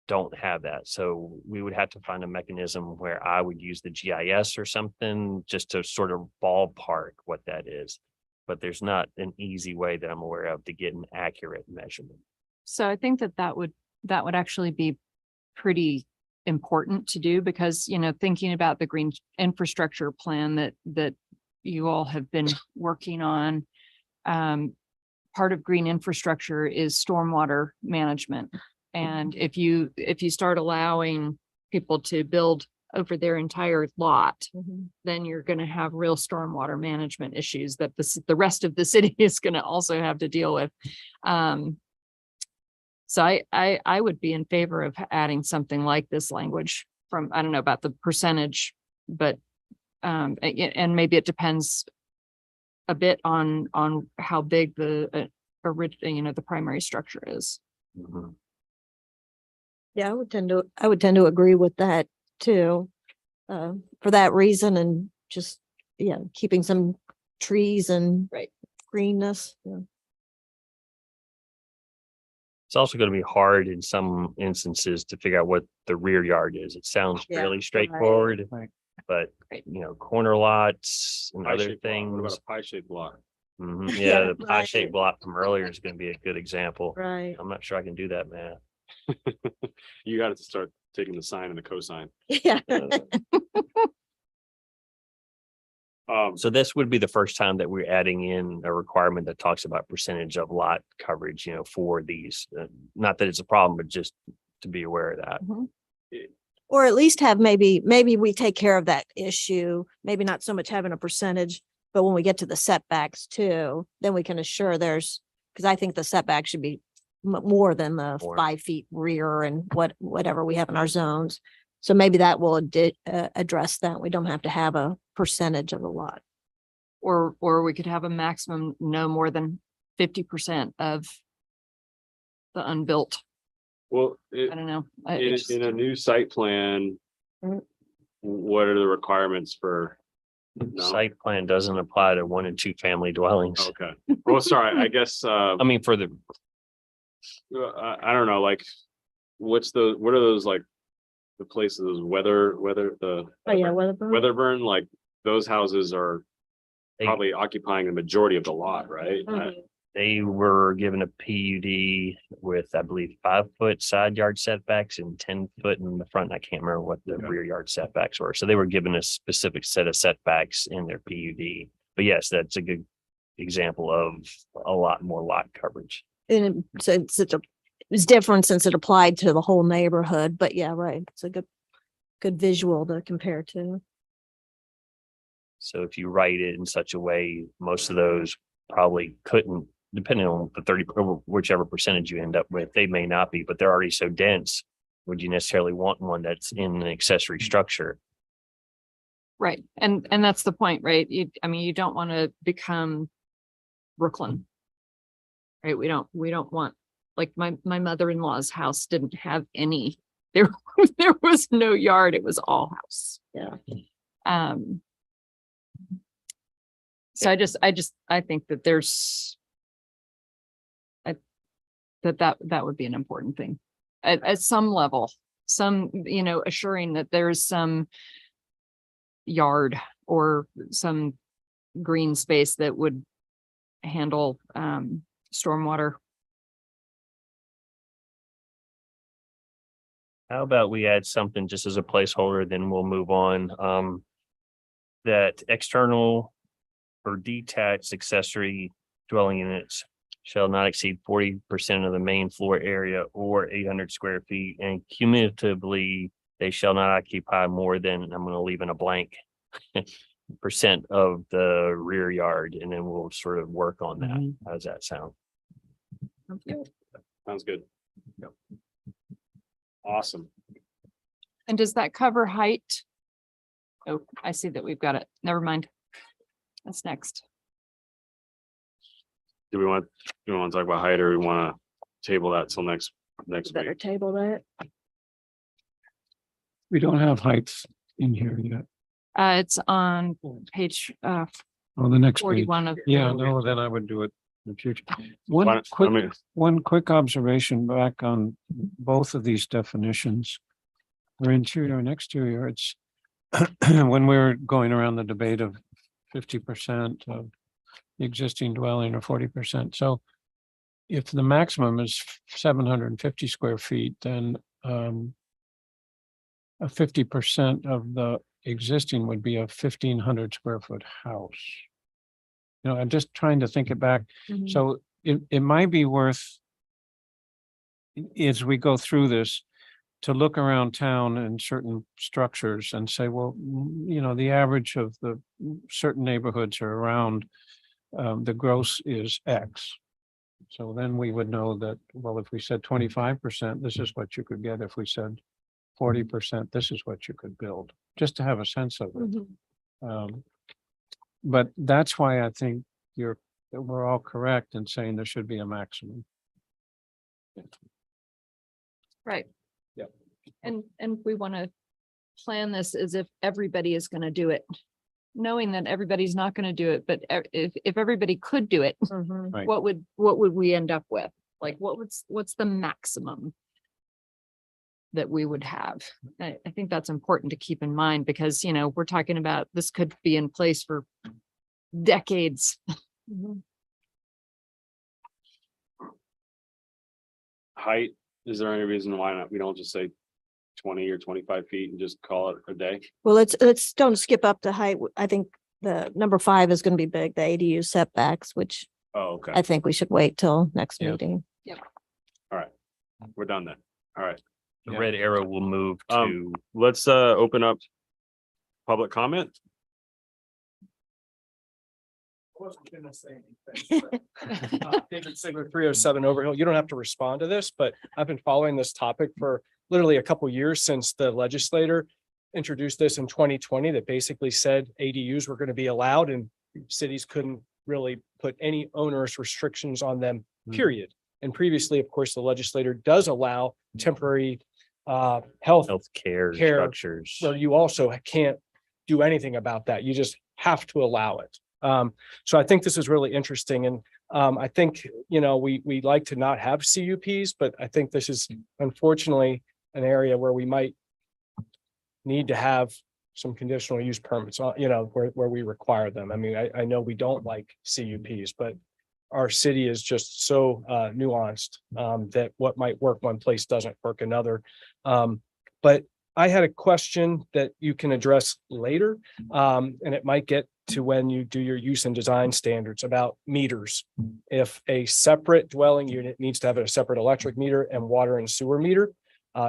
don't have that. So we would have to find a mechanism where I would use the GIS or something just to sort of ballpark what that is. But there's not an easy way that I'm aware of to get an accurate measurement. So I think that would actually be pretty important to do because, thinking about the green infrastructure plan that you all have been working on. Part of green infrastructure is stormwater management. And if you start allowing people to build over their entire lot, then you're going to have real stormwater management issues that the rest of the city is going to also have to deal with. So I would be in favor of adding something like this language from, I don't know about the percentage, but and maybe it depends a bit on how big the primary structure is. Mhm. Yeah, I would tend to agree with that too. For that reason and just, keeping some trees and Right. greenness. Yeah. It's also going to be hard in some instances to figure out what the rear yard is. It sounds Yeah, fairly right. straightforward, Right. but Right. corner lots and other Pie-shaped block. What about things. a pie-shaped block? Mhm. Yeah, Yeah, the right. pie-shaped block from earlier is going to be a good example. Right. I'm not sure I can do that math. You got to start taking the sine and the cosine. Yeah. So this would be the first time that we're adding in a requirement that talks about percentage of lot coverage, for these. Not that it's a problem, but just to be aware of that. Or at least have maybe we take care of that issue, maybe not so much having a percentage, but when we get to the setbacks too, then we can assure because I think the setback should be more than the More. 5 feet rear and whatever we have in our zones. So maybe that will address that. We don't have to have a percentage of the lot. Or we could have a maximum no more than 50% of the unbuilt. Well, I don't know. in a new site plan, Mm. what are the requirements for No? Site plan doesn't apply to 1 and 2 family dwellings. Okay. Well, sorry, I guess, I mean, for the, I don't know, like, what are those like? The places, those weather, Oh, yeah, Weatherburn. Weatherburn, like, those houses are They- probably occupying the majority of the lot, right? Mhm. they were given a PUD with, I believe, 5-foot side yard setbacks and 10-foot in the front. I can't remember what the Okay. rear yard setbacks were. So they were given a specific set of setbacks in their PUD. But yes, that's a good example of a lot more lot coverage. And so it's different since it applied to the whole neighborhood, but yeah, right. It's a good visual to compare to. So if you write it in such a way, most of those probably couldn't, depending on the 30, or whichever percentage you end up with, they may not be, but they're already so dense. Would you necessarily want one that's in an accessory structure? Right. And that's the point, right? I mean, you don't want to become Brooklyn. Right? We don't want, like, my mother-in-law's house didn't have any, there was no yard. It was all house. Yeah. So I think that there's that would be an important thing at some level, assuring that there's some yard or some green space that would handle stormwater. How about we add something just as a placeholder, then we'll move on. That external or detached accessory dwelling units shall not exceed 40% of the main floor area or 800 square feet, and cumulatively, they shall not occupy more than, I'm going to leave in a blank, percent of the rear yard, and then we'll sort of work on that. How does that sound? Sounds good. Yep. Awesome. And does that cover height? Oh, I see that we've got it. Never mind. That's next. Do we want to talk about height, or we want to table that till next Better week? table that. We don't have heights in here yet. It's on page Oh, the next page. 41 of. Yeah, no, then I would do it in the future. Why One don't- I quick, mean, one quick observation back on both of these definitions. For interior and exterior, it's when we're going around the debate of 50% of the existing dwelling or 40%. So if the maximum is 750 square feet, then a 50% of the existing would be a 1,500 square foot house. I'm just trying to think it back. Mhm. So it might be worth, as we go through this, to look around town in certain structures and say, well, the average of the certain neighborhoods are around, the gross is X. So then we would know that, well, if we said 25%, this is what you could get. If we said 40%, this is what you could build, just to have a sense of it. Mhm. But that's why I think that we're all correct in saying there should be a maximum. Right. Yep. And we want to plan this as if everybody is going to do it, knowing that everybody's not going to do it, but if everybody could do it, Mhm. Right. what would we end up with? Like, what's the maximum that we would have? I think that's important to keep in mind because, we're talking about, this could be in place for decades. Mhm. height, is there any reason why not? We don't just say 20 or 25 feet and just call it a day? Well, let's don't skip up to height. I think the number 5 is going to be big, the ADU setbacks, which Oh, okay. I think we should wait till next Yeah. meeting. We're done then. All right. The Yeah. red arrow will move to, Let's open up public comment. Wasn't gonna say anything. David Sigler, 307 Overhill. You don't have to respond to this, but I've been following this topic for literally a couple years since the legislator introduced this in 2020 that basically said ADUs were going to be allowed and cities couldn't really put any onerous restrictions on them, period. And previously, of course, the legislator does allow temporary health healthcare Care, structures. where you also can't do anything about that. You just have to allow it. So I think this is really interesting. And I think, we like to not have CUPs, but I think this is unfortunately an area where we might need to have some conditional use permits, where we require them. I mean, I know we don't like CUPs, but our city is just so nuanced that what might work one place doesn't work another. But I had a question that you can address later, and it might get to when you do your use and design standards about meters. If a separate dwelling unit needs to have a separate electric meter and water and sewer meter,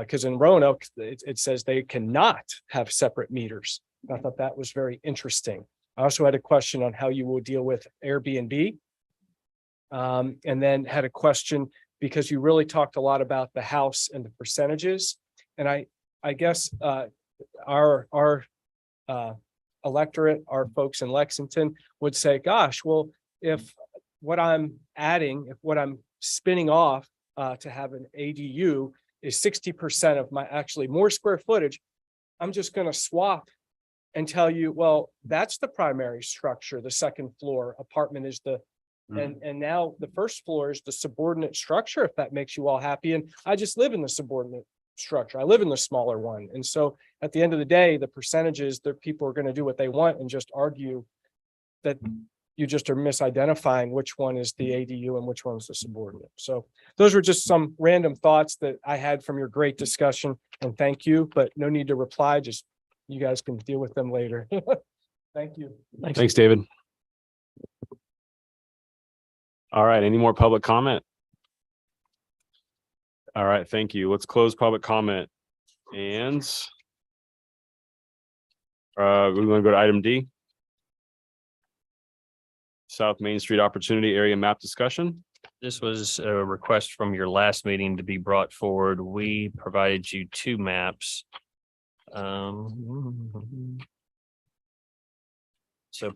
because in Roanoke, it says they cannot have separate meters. I thought that was very interesting. I also had a question on how you will deal with Airbnb. And then had a question because you really talked a lot about the house and the percentages. And I guess our electorate, our folks in Lexington would say, gosh, well, if what I'm spinning off to have an ADU is 60% of my actually more square footage, I'm just going to swap and tell you, well, that's the primary structure. The second floor apartment is and now the first floor is the subordinate structure, if that makes you all happy. And I just live in the subordinate structure. I live in the smaller one. And so at the end of the day, the percentages that people are going to do what they want and just argue that you just are misidentifying which one is the ADU and which one's the subordinate. So those were just some random thoughts that I had from your great discussion, and thank you, but no need to reply. Just you guys can deal with them later. Thank you. Thanks, David. All right, any more public comment? All right, thank you. Let's close public comment. And we're going to go to item D. South Main Street Opportunity Area Map Discussion. This was a request from your last meeting to be brought forward. We provided you two maps. So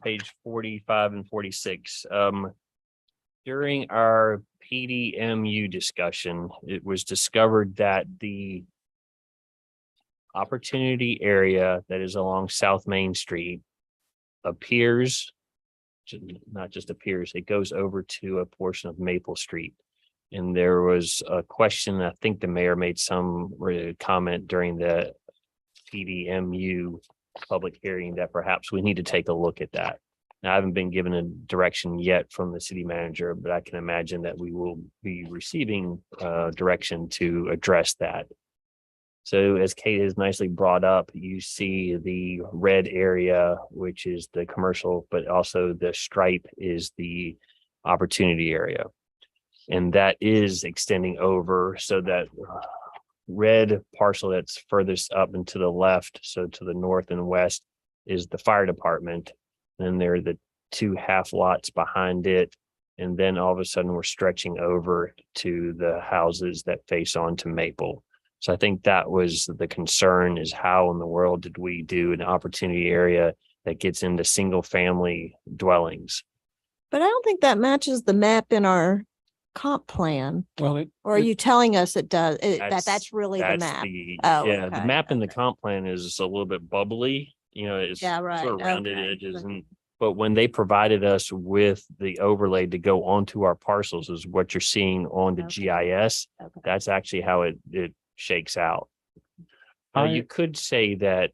page 45 and 46. During our PDMU discussion, it was discovered that the opportunity area that is along South Main Street appears, not just appears, it goes over to a portion of Maple Street. And there was a question, I think the mayor made some comment during the PDMU public hearing that perhaps we need to take a look at that. Now, I haven't been given a direction yet from the city manager, but I can imagine that we will be receiving direction to address that. So as Kate has nicely brought up, you see the red area, which is the commercial, but also the stripe is the opportunity area. And that is extending over, so that red parcel that's furthest up and to the left, so to the north and west, is the fire department. And there are the two half lots behind it. And then all of a sudden we're stretching over to the houses that face onto Maple. So I think that was the concern, is how in the world did we do an opportunity area that gets into single family dwellings? But I don't think that matches the map in our comp plan. Well, Or are you telling us it does, that's really the That's map? the- Oh, yeah, the okay, map in the okay. comp plan is a little bit bubbly, it's Yeah, right, sort of rounded okay. edges. And but when they provided us with the overlay to go onto our parcels, is what you're seeing on the Okay. GIS. Okay. That's actually how it shakes out. Now, you could say that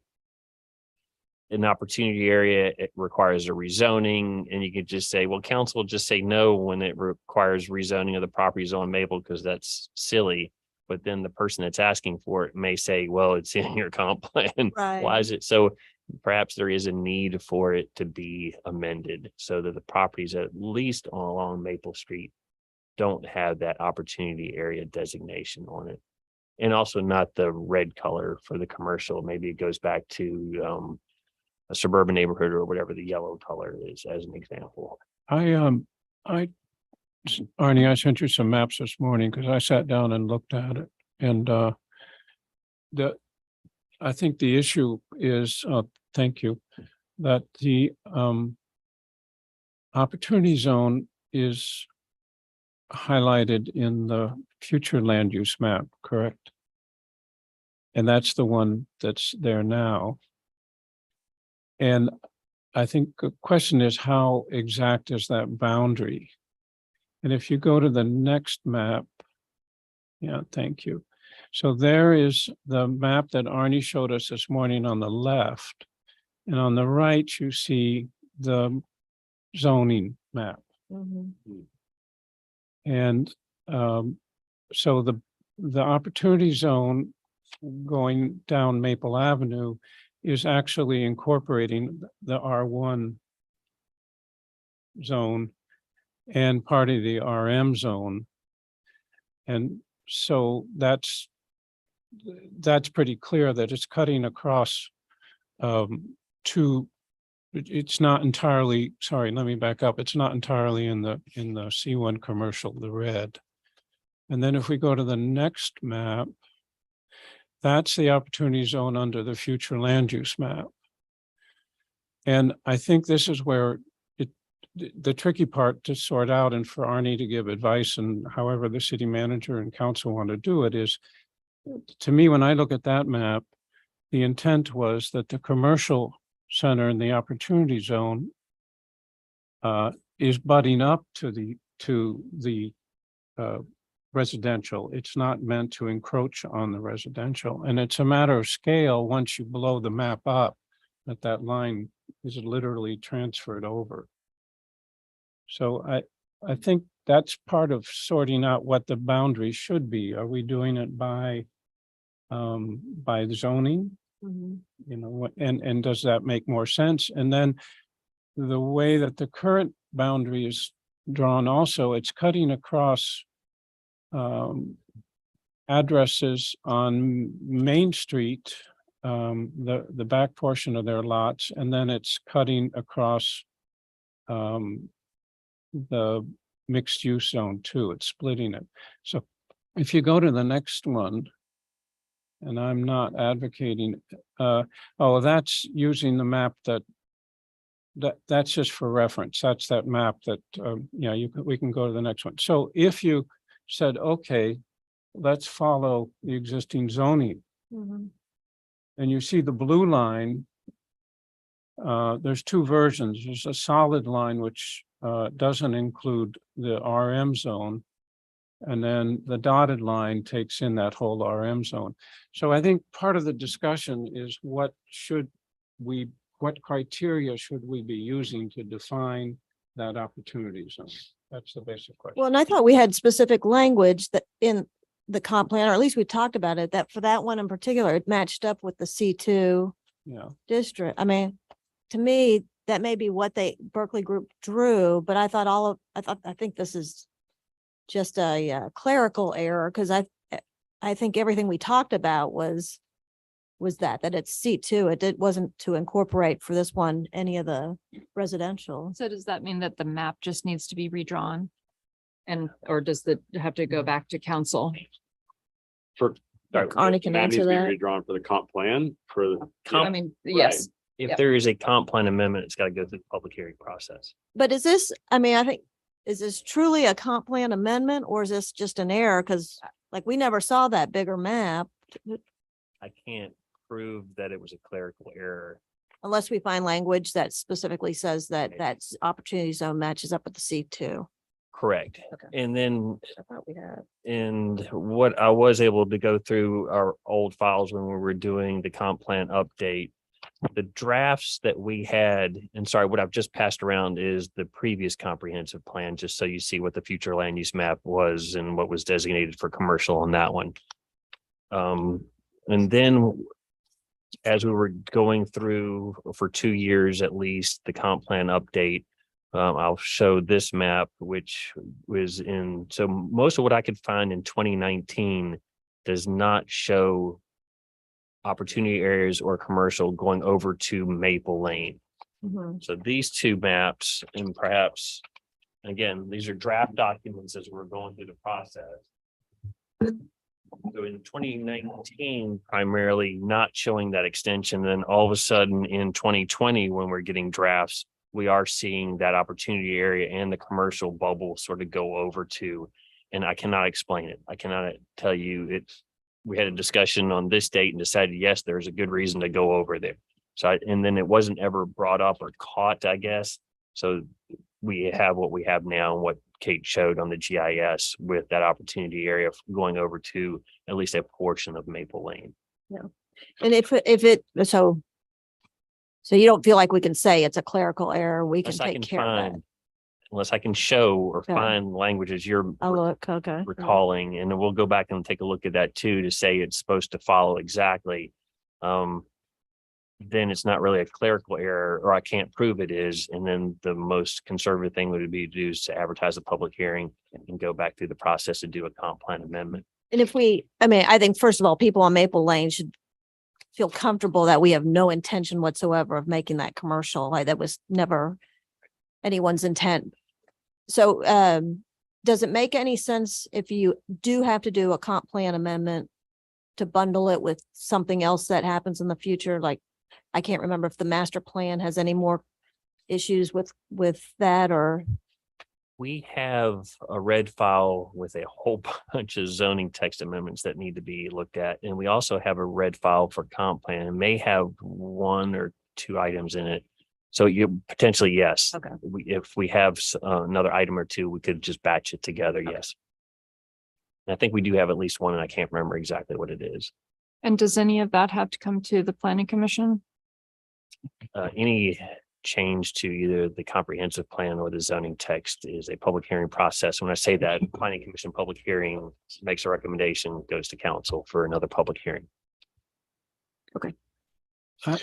an opportunity area, it requires a rezoning, and you could just say, well, council will just say no when it requires rezoning of the properties on Maple, because that's silly. But then the person that's asking for it may say, well, it's in your comp plan. Why Right. is it? So perhaps there is a need for it to be amended so that the properties at least along Maple Street don't have that opportunity area designation on it. And also not the red color for the commercial. Maybe it goes back to a suburban neighborhood or whatever the yellow color is, as an example. Arnie, I sent you some maps this morning because I sat down and looked at it. And I think the issue is, thank you, that the opportunity zone is highlighted in the future land use map, correct? And that's the one that's there now. And I think the question is, how exact is that boundary? And if you go to the next map. Yeah, thank you. So there is the map that Arnie showed us this morning on the left. And on the right, you see the zoning map. Mhm. And so the opportunity zone going down Maple Avenue is actually incorporating the R1 zone and part of the RM zone. And so that's pretty clear that it's cutting across two. It's not entirely, sorry, let me back up. It's not entirely in the C1 commercial, the red. And then if we go to the next map, that's the opportunity zone under the future land use map. And I think this is where the tricky part to sort out, and for Arnie to give advice, and however the city manager and council want to do it, is, to me, when I look at that map, the intent was that the commercial center in the opportunity zone is butting up to the residential. It's not meant to encroach on the residential, and it's a matter of scale. Once you blow the map up, that line is literally transferred over. So I think that's part of sorting out what the boundaries should be. Are we doing it by the zoning? Mhm. You know, and does that make more sense? And then the way that the current boundary is drawn also, it's cutting across addresses on Main Street, the back portion of their lots, and then it's cutting across the mixed use zone too. It's splitting it. So if you go to the next one, and I'm not advocating, that's using the map that's just for reference. That's that map that, we can go to the next one. So if you said, okay, let's follow the existing zoning, Mhm. and you see the blue line, there's two versions. There's a solid line, which doesn't include the RM zone. And then the dotted line takes in that whole RM zone. So I think part of the discussion is what criteria should we be using to define that opportunity zone? That's the basic question. Well, and I thought we had specific language that in the comp plan, or at least we talked about it, that for that one in particular, it matched up with the C2 Yeah, district. I mean, to me, that may be what Berkeley Group drew, but I think this is just a clerical error, because I think everything we talked about was that it's C2. It wasn't to incorporate for this one any of the residential. So does that mean that the map just needs to be redrawn? Or does it have to go back to council? For. Arnie can That needs answer to be that. redrawn for the comp plan for the. I mean, yes, If Yep. there is a comp plan amendment, it's got to go through the public hearing process. But is this, I mean, I think, is this truly a comp plan amendment, or is this just an error? Because like we never saw that bigger map I can't prove that it was a clerical error. unless we find language that specifically says that that's opportunity zone matches up with the C2. Correct. Okay. And then, I thought we had. and what I was able to go through our old files when we were doing the comp plan update, the drafts that we had, and sorry, what I've just passed around is the previous comprehensive plan, just so you see what the future land use map was and what was designated for commercial on that one. And then as we were going through for 2 years, at least, the comp plan update, I'll show this map, which was so most of what I could find in 2019 does not show opportunity areas or commercial going over to Maple Lane. Mhm. So these two maps, and perhaps, again, these are draft documents as we're going through the process. So in 2019, primarily not showing that extension, then all of a sudden in 2020, when we're getting drafts, we are seeing that opportunity area and the commercial bubble sort of go over to, and I cannot explain it. I cannot tell you it. We had a discussion on this date and decided, yes, there's a good reason to go over there. And then it wasn't ever brought up or caught, I guess. So we have what we have now and what Kate showed on the GIS with that opportunity area going over to at least a portion of Maple Lane. And so you don't feel like we can say it's a clerical error, we can Unless I take can care of that. find, unless I can show or Okay. find languages you're I'll look, okay. recalling, and then we'll go back and take a look at that too, to say it's supposed to follow exactly. Then it's not really a clerical error, or I can't prove it is. And then the most conservative thing would be to do is to advertise a public hearing and go back through the process to do a comp plan amendment. And I think first of all, people on Maple Lane should feel comfortable that we have no intention whatsoever of making that commercial. Like that was never anyone's intent. So, does it make any sense if you do have to do a comp plan amendment to bundle it with something else that happens in the future? Like, I can't remember if the master plan has any more issues with that, or We have a red file with a whole bunch of zoning text amendments that need to be looked at. And we also have a red file for comp plan. It may have 1 or 2 items in it. So you potentially, yes. Okay. If we have another item or 2, we could just batch it together. Yes. And I think we do have at least 1, and I can't remember exactly what it is. And does any of that have to come to the planning commission? Any change to either the comprehensive plan or the zoning text is a public hearing process. When I say that, planning commission public hearing makes a recommendation, goes to council for another public hearing. Okay.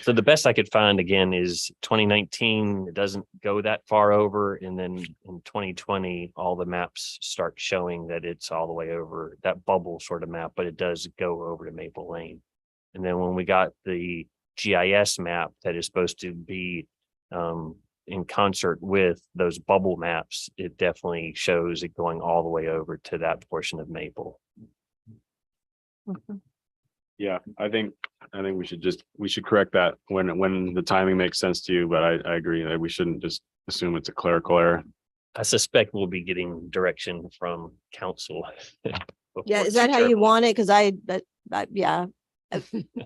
So the best I could find again is 2019, it doesn't go that far over. And then in 2020, all the maps start showing that it's all the way over that bubble sort of map, but it does go over to Maple Lane. And then when we got the GIS map that is supposed to be in concert with those bubble maps, it definitely shows it going all the way over to that portion of Maple. Yeah, I think we should correct that when the timing makes sense to you, but I agree that we shouldn't just assume it's a clerical error. I suspect we'll be getting direction from council. yeah, is that how you want it? Cause yeah.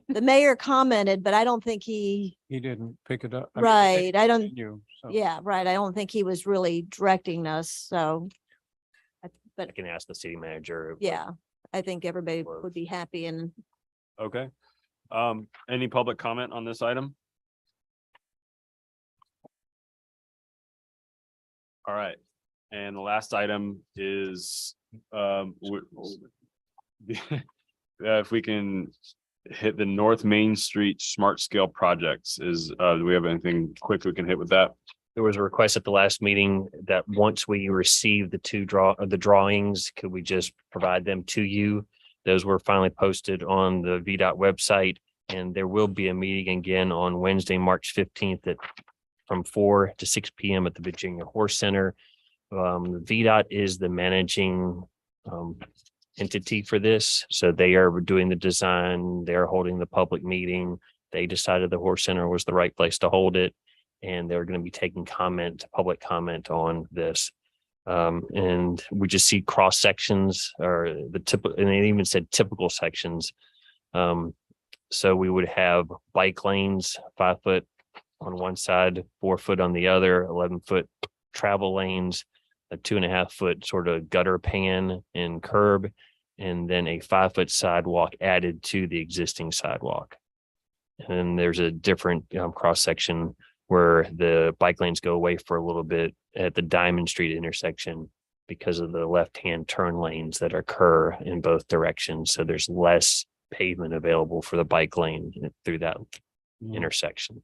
The mayor commented, but I don't think he, He didn't pick it up. I mean, right, they I don't, continue, so. yeah, right. I don't think he was really directing us, so. I But can ask the city manager. yeah, I think everybody Was. would be happy and Okay. Any public comment on this item? All right. And the last item is, if we can hit the North Main Street Smart Scale projects do we have anything quick we can hit with that? There was a request at the last meeting that once we receive the drawings, could we just provide them to you? Those were finally posted on the VDOT website, and there will be a meeting again on Wednesday, March 15th from 4 to 6 p.m. at the Virginia Horse Center. VDOT is the managing entity for this. So they are doing the design, they're holding the public meeting. They decided the Horse Center was the right place to hold it. And they're going to be taking public comment on this. And we just see cross sections or the typical, and they even said typical sections. So we would have bike lanes, 5 foot on one side, 4 foot on the other, 11-foot travel lanes, a 2.5 foot sort of gutter pan and curb, and then a 5 foot sidewalk added to the existing sidewalk. And there's a different cross section where the bike lanes go away for a little bit at the Diamond Street intersection because of the left-hand turn lanes that occur in both directions. So there's less pavement available for the bike lane through that intersection.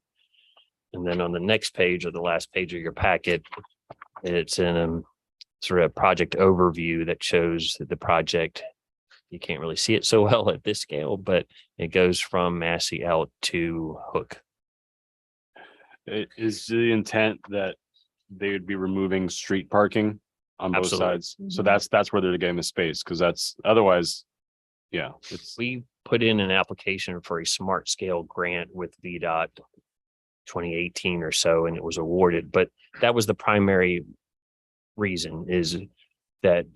And then on the next page or the last page of your packet, it's in sort of a project overview that shows the project. You can't really see it so well at this scale, but it goes from Massey out to Hook. Is the intent that they would be removing street parking on both Absolutely. sides? So that's where they're getting the space, because that's otherwise, yeah, it's We put in an application for a smart scale grant with VDOT 2018 or so, and it was awarded. But that was the primary reason, is that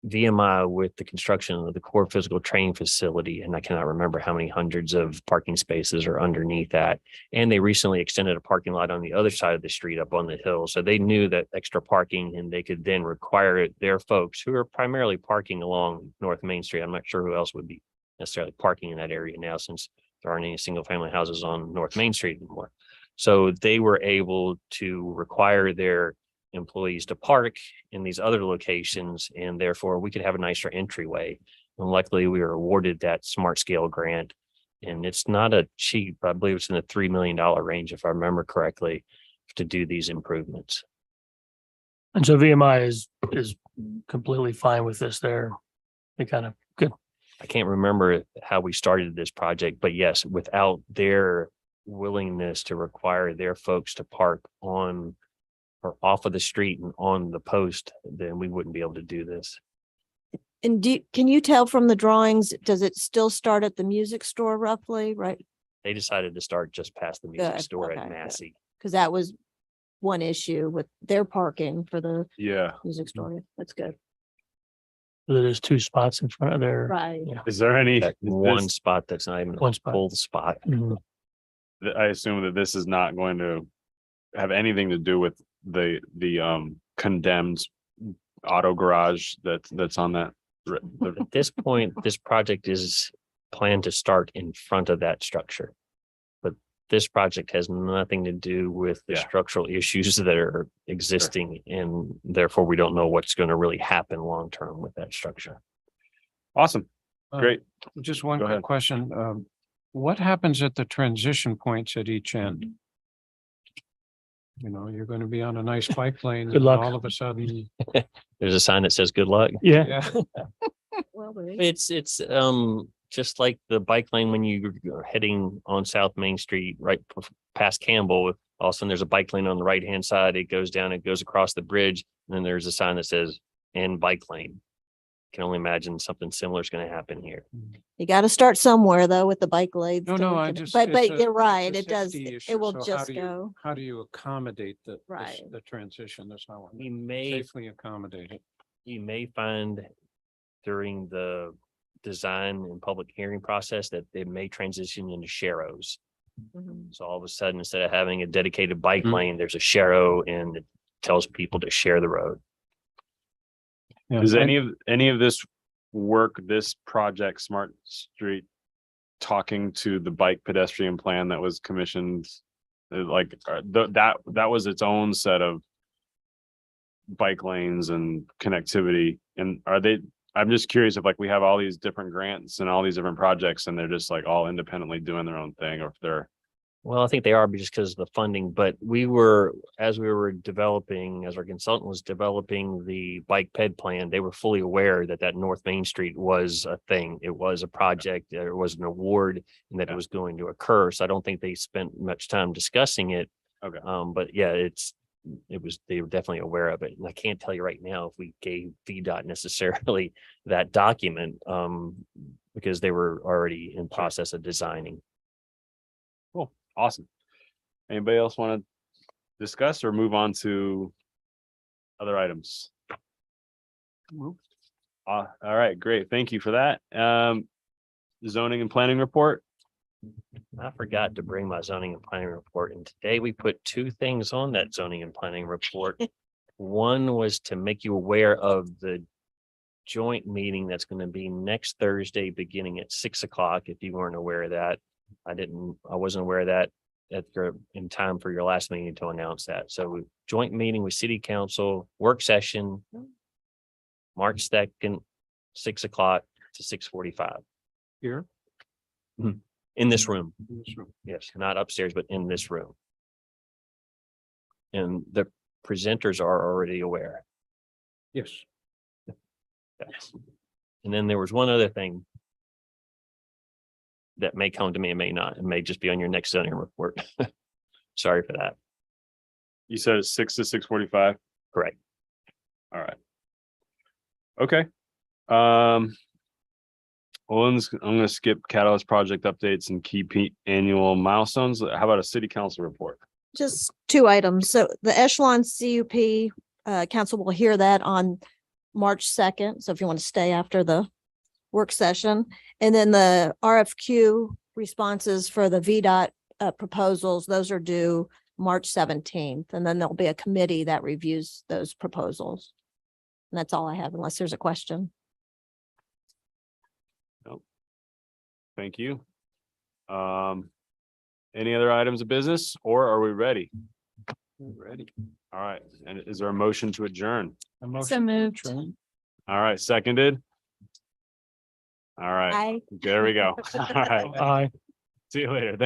VMI with the construction of the core physical training facility, and I cannot remember how many hundreds of parking spaces are underneath that. And they recently extended a parking lot on the other side of the street up on the hill. So they knew that extra parking, and they could then require it, their folks who are primarily parking along North Main Street. I'm not sure who else would be necessarily parking in that area now, since there aren't any single family houses on North Main Street anymore. So they were able to require their employees to park in these other locations, and therefore we could have a nicer entryway. And luckily we were awarded that smart scale grant, and it's not a cheap, I believe it's in the $3 million range, if I remember correctly, to do these improvements. And so VMI is completely fine with this there. They kind of good. I can't remember how we started this project, but yes, without their willingness to require their folks to park on or off of the street and on the post, then we wouldn't be able to do this. And can you tell from the drawings, does it still start at the music store roughly, right? They decided to start just past the music Good, store okay, at good. Massey. Because that was one issue with their parking for the Yeah. music store. That's good. There's two spots in front of there. Right. Yeah. Is there any, That is one this- spot that's not even a One spot. full spot. Mhm. I assume that this is not going to have anything to do with the condemned auto garage that's on that. At this point, this project is planned to start in front of that structure. But this project has nothing to do with the Yeah. structural issues that are existing, and therefore we don't know what's going to really happen long term with that structure. Awesome. Uh, Great. Just one Go quick ahead. question. What happens at the transition points at each end? You know, you're going to be on a nice bike lane. Good and luck. All of a sudden, There's a sign that says good luck. Yeah. yeah. Well, there you It's just like the bike lane when you are heading on South Main Street, right past Campbell. All of a sudden there's a bike lane on the right hand side. It goes down, it goes across the bridge, and then there's a sign that says "end bike lane." Can only imagine something similar is going to happen here. You got to start somewhere though with the bike lanes. No, so no, we I can- just. But it's a- you're right. it's a It does. safety It issue. will So how just do you- go. How do you accommodate Right. the transition? That's how We I may safely accommodate it. you may find during the design and public hearing process that they may transition into sharrows. Mhm. So all of a sudden, instead of having a dedicated bike Mhm. lane, there's a sharrow, and it tells people to share the road. Yeah, Is I- any of this work, this project, Smart Street, talking to the bike pedestrian plan that was commissioned? Like that was its own set of bike lanes and connectivity. And I'm just curious if like we have all these different grants and all these different projects and they're just like all independently doing their own thing, or if they're. Well, I think they are just because of the funding, but as our consultant was developing the bike ped plan, they were fully aware that North Main Street was a thing. It was a project, there was an award, and that it was going to occur. So I don't think they spent much time discussing it. Okay. But yeah, they were definitely aware of it. And I can't tell you right now if we gave VDOT necessarily that document, because they were already in process of designing. Cool. Awesome. Anybody else want to discuss or move on to other items? All right, great. Thank you for that. Zoning and planning report. I forgot to bring my zoning and planning report, and today we put two things on that zoning and planning report. One was to make you aware of the joint meeting that's going to be next Thursday, beginning at 6 o'clock. If you weren't aware of that, I wasn't aware of that in time for your last meeting to announce that. So joint meeting with city council, work session, March 2nd, 6 o'clock to 6:45 Here. in this room. in this room. Yes, not upstairs, but in this room. And the presenters are already aware. Yes. Yes. And then there was one other thing that may come to me and may not. It may just be on your next zoning report. Sorry for that. You said it's 6 to 6:45. Correct. All right. Okay. Well, I'm gonna skip Catalyst project updates and key annual milestones. How about a city council report? Just two items. So the Echelon CUP, council will hear that on March 2nd. So if you want to stay after the work session. And then the RFQ responses for the VDOT proposals, those are due March 17th. And then there'll be a committee that reviews those proposals. And that's all I have, unless there's a question. Thank you. Any other items of business or are we ready? Ready. All right. And is there a motion to adjourn? So moved. All right, seconded. All right, I there we go. All right. Aye. See you later. Thank